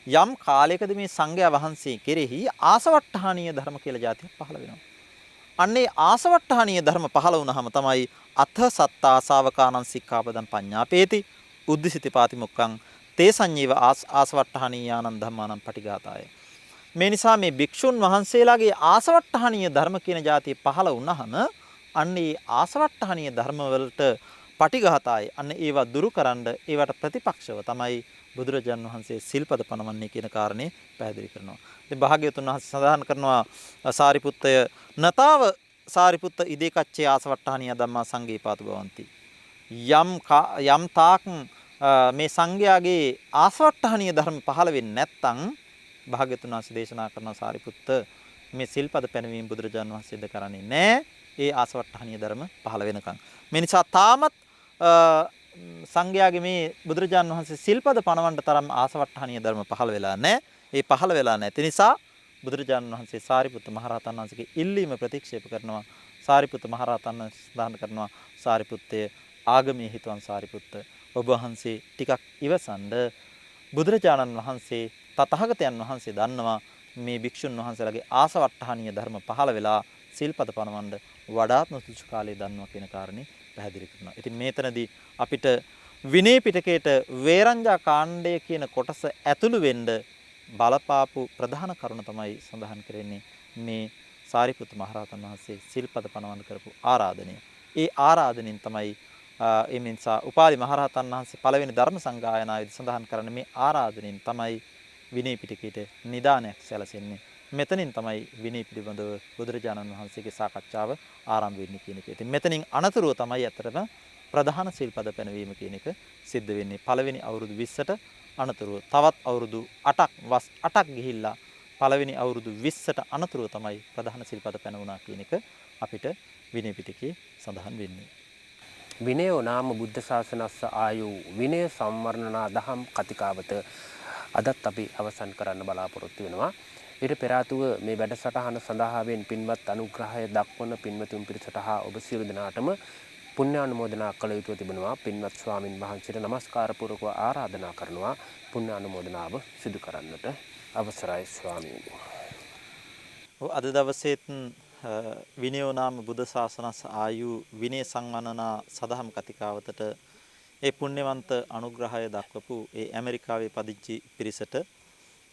යම් කාලයකදී මේ සංඝයා වහන්සේ කෙරෙහි ආසවට්ටහණීය ධර්ම කියලා જાතියක් පහළ වෙනවා. අන්නේ ආසවට්ටහණීය ධර්ම පහළ වුණාම තමයි අත්ථ සත්තා ශාවකානං සික්ඛාපදං පඤ්ඤාපේති උද්දිසිත පාතිමොක්ඛං තේ සංජීව ආසවට්ටහණීයානං ධම්මානං පටිඝාතාය. මේ නිසා මේ භික්ෂුන් වහන්සේලාගේ ආසවට්ටහණීය ධර්ම කියන જાතිය පහළ වුණාම අන්නේ ආසවට්ටහණීය ධර්ම වලට පටිඝාතාය. අන්න ඒවා දුරුකරන්න ඒවට ප්‍රතිපක්ෂව තමයි බුදුරජාන් වහන්සේ සිල්පද පනවන්නේ කියන කාරණේ පැහැදිලි කරනවා. ඉතින් භාග්‍යවතුන් වහන්සේ සඳහන් කරනවා සාරිපුත්තය නතාව සාරිපුත්ත ඉදේකච්චේ ආසවට්ටහණීය ධම්මා සංඝේ පාතු භවಂತಿ. යම් තාක් මේ සංඝයාගේ ආසවට්ටහණීය ධර්ම පහළ වෙන්නේ නැත්නම් භාග්‍යවතුන් වහන්සේ දේශනා කරන සාරිපුත්ත මේ සිල්පද පැනවීම බුදුරජාන් වහන්සේ සිදු කරන්නේ නැහැ. ඒ ආසවට්ටහණීය ධර්ම පහළ වෙනකන්. මේ නිසා තාමත් සංඝයාගේ මේ බුදුරජාන් වහන්සේ සිල්පද පනවන්න තරම් ආසවට්ටහණීය ධර්ම පහළ වෙලා නැහැ. ඒ පහළ වෙලා නැති නිසා බුදුරජාණන් වහන්සේ සාරිපුත්ත මහරහතන් වහන්සේගේ ඉල්ලීම ප්‍රතික්ෂේප කරනවා. සාරිපුත්ත මහරහතන් සඳහන් කරනවා සාරිපුත්තය ආගමේ හිතවන් සාරිපුත්ත ඔබ වහන්සේ ටිකක් ඉවසන්ඩ. බුදුරජාණන් වහන්සේ තථාගතයන් වහන්සේ දන්නවා මේ භික්ෂුන් වහන්සේලාගේ ආසවට්ටහණීය ධර්ම පහළ වෙලා සිල්පද පනවන්න වඩාත්ම සුදුසු කාලේ දන්නවා කියන කාරණේ පැහැදිලි කරනවා. ඉතින් මේතනදී අපිට විනය පිටකයට වේරංජා කාණ්ඩය කියන කොටස ඇතුළු වෙන්න බලපාපු ප්‍රධාන කරුණ තමයි සඳහන් කරන්නේ මේ සාරිපුත්ත මහරහතන් වහන්සේ සිල්පද පනවන්න කරපු ආරාධනය. ඒ ආරාධනෙන් තමයි එමින්සා උපාලි මහරහතන් වහන්සේ පළවෙනි ධර්ම සංගායනාවේදී සඳහන් කරන්නේ මේ ආරාධනෙන් තමයි විනය පිටකයට නිදානයක් සැලසෙන්නේ. මෙතනින් තමයි විනය පිළිබඳව බුදුරජාණන් වහන්සේගේ සාකච්ඡාව ආරම්භ වෙන්නේ කියන එක. ඉතින් මෙතනින් අනතුරුව තමයි අතරම ප්‍රධාන සිල්පද පැනවීම කියන එක සිද්ධ වෙන්නේ. පළවෙනි අවුරුදු 20ට අනතුරුව තවත් අවුරුදු 8ක් ගිහිල්ලා පළවෙනි අවුරුදු 20ට අනතුරුව තමයි ප්‍රධාන සිල්පද පැනවුණා කියන එක අපිට විනය පිටකේ සඳහන් වෙන්නේ. විනයෝ නාම බුද්ධ ශාසනස්ස ආයු විනය සම්වර්ණනා දහම් කතිකාවත අදත් අපි අවසන් කරන්න බලාපොරොත්තු වෙනවා. ඊට පෙර ආතුව මේ වැඩසටහන සඳහාවෙන් පින්වත් අනුග්‍රහය දක්වන පින්වතුන් පිරිසට හා ඔබ සියලු දෙනාටම පුණ්‍යානුමෝදනා කළ යුතු තිබෙනවා. පින්වත් ස්වාමින් වහන්සේට নমස්කාර පූර්වකව ආරාධනා කරනවා පුණ්‍යානුමෝදනාව සිදු කරන්නට. අවසරයි ස්වාමීනි. අද දවසේත් විනයෝ නාම බුද්ධ ශාසනස් ආයු විනය සංවර්ණනා සදහම් කතිකාවතට ඒ පුණ්‍යවන්ත අනුග්‍රහය දක්වපු ඒ ඇමරිකාවේ පදිංචි පිරිසට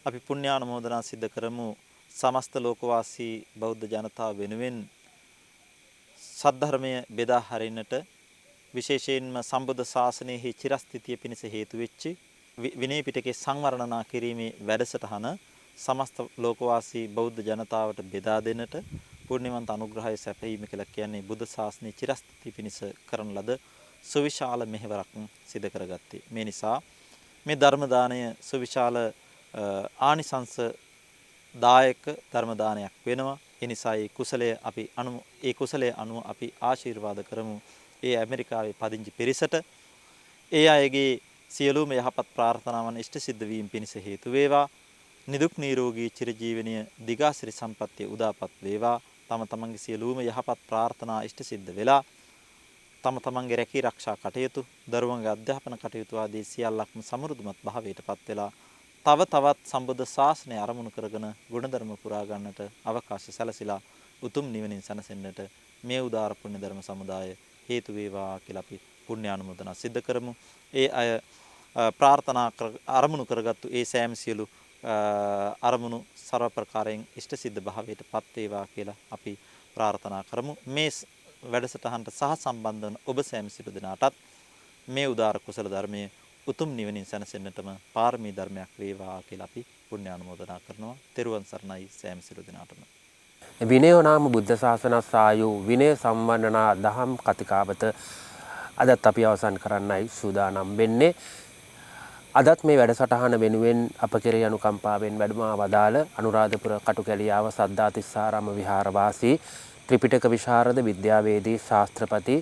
අපි පුණ්‍යානුමෝදනා සිද්ධ කරමු. සමස්ත ලෝකවාසී බෞද්ධ ජනතාව වෙනුවෙන් සද්ධර්මය බෙදා හරින්නට විශේෂයෙන්ම සම්බුද්ධ ශාසනයෙහි චිරස්ථිතිය පිණිස හේතු වෙච්ච විනය පිටකේ සංවර්ණනා කිරීමේ වැඩසටහන සමස්ත ලෝකවාසී බෞද්ධ ජනතාවට බෙදා දෙන්නට පුණ්‍යවන්ත අනුග්‍රහය සැපයීම කියලා කියන්නේ බුද්ධ ශාසනයේ චිරස්ථිතිය පිණිස කරන ලද සුවිශාල මෙහෙවරක් සිදු කරගත්තේ. මේ නිසා මේ ධර්ම දාණය සුවිශාල ආනිසංස දායක ධර්ම දානයක් වෙනවා. ඒ නිසා ඒ කුසලයේ අනුව අපි ආශිර්වාද කරමු. ඒ ඇමරිකාවේ පදිංචි පිරිසට ඒ අයගේ සියලුම යහපත් ප්‍රාර්ථනාවන් ඉෂ්ට සිද්ධ වීම පිණිස හේතු වේවා. නිදුක් නිරෝගී චිරජීවනීය දිගාසිරි සම්පත්තිය උදාපත් වේවා. තම තමන්ගේ සියලුම යහපත් ප්‍රාර්ථනා ඉෂ්ට සිද්ධ වෙලා තම තමන්ගේ රැකී ආරක්ෂා කටයුතු, දරුවන්ගේ අධ්‍යාපන කටයුතු ආදී සියල්ලක්ම සමෘද්ධිමත් භාවයටපත් වෙලා තව තවත් සම්බුද්ධ ශාසනය අරමුණු කරගෙන ගුණධර්ම පුරා ගන්නට අවකාශ සැලසিলা උතුම් නිවනින් සැනසෙන්නට මේ උදාාර පුණ්‍ය ධර්ම සමුදාය හේතු වේවා කියලා අපි පුණ්‍ය ආනුමෝදනා සිද්ධ කරමු. ඒ අය ප්‍රාර්ථනා අරමුණු කරගත්තු ඒ සෑම සියලු අරමුණු ਸਰව ප්‍රකාරයෙන් ඉෂ්ට සිද්ධ භාවයටපත් වේවා කියලා අපි ප්‍රාර්ථනා කරමු. මේ වැඩසටහනට සහ සම්බන්ධ වන ඔබ සෑම සියලු දෙනාටත් මේ උදාාර කුසල ධර්මයේ උතුම් නිවනින් සැනසෙන්නටම පාරමී ධර්මයක් වේවා කියලා අපි පුණ්‍ය ආනුමෝදනා කරනවා. තෙරුවන් සරණයි සෑම සියලු දෙනාටම. විනයෝ නාම බුද්ධ ශාසනස් ආයු විනය සම්වර්ධනා දහම් කතිකාවත අදත් අපි අවසන් කරන්නයි සූදානම් වෙන්නේ. අදත් මේ වැඩසටහන වෙනුවෙන් අප කෙරෙහි අනුකම්පාවෙන් වැඩම වදාළ අනුරාධපුර කටුකැලියාව සද්ධාතිස්සාරාම විහාරවාසී ත්‍රිපිටක විශාරද විද්‍යාවේදී ශාස්ත්‍රපති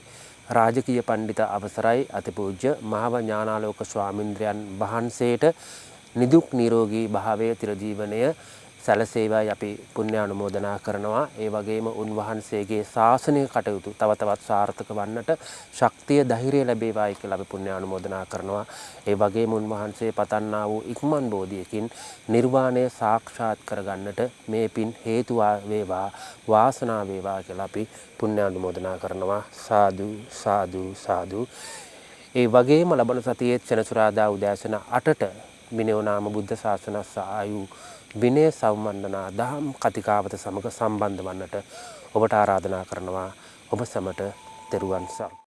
රාජකීය පඬිත අවසරයි අතිපූජ්‍ය මහව ඥානාලෝක ස්වාමින්ද්‍රයන් වහන්සේට නිදුක් නිරෝගී භාවයේ චිරජීවනය සැලසේවායි අපි පුණ්‍ය අනුමෝදනා කරනවා. ඒ වගේම උන්වහන්සේගේ ශාසනික කටයුතු තව තවත් සාර්ථක වන්නට ශක්තිය ධෛර්යය ලැබේවායි කියලා අපි පුණ්‍ය අනුමෝදනා කරනවා. ඒ වගේම උන්වහන්සේ පතන්නා වූ ඉක්මන් බෝධියකින් නිර්වාණය සාක්ෂාත් කරගන්නට මේ පින් හේතු වේවා වාසනාව වේවා කියලා අපි පුණ්‍ය අනුමෝදනා කරනවා. සාදු සාදු සාදු. ඒ වගේම ලබන සතියේ සෙනසුරාදා උදෑසන 8ට විනයෝ නාම බුද්ධ ශාසනස්ස ආයු විනය සම්වර්ධනා දහම් කතිකාවත සමග සම්බන්ධ වන්නට ඔබට ආරාධනා කරනවා. ඔබ සැමට තෙරුවන් සරණයි.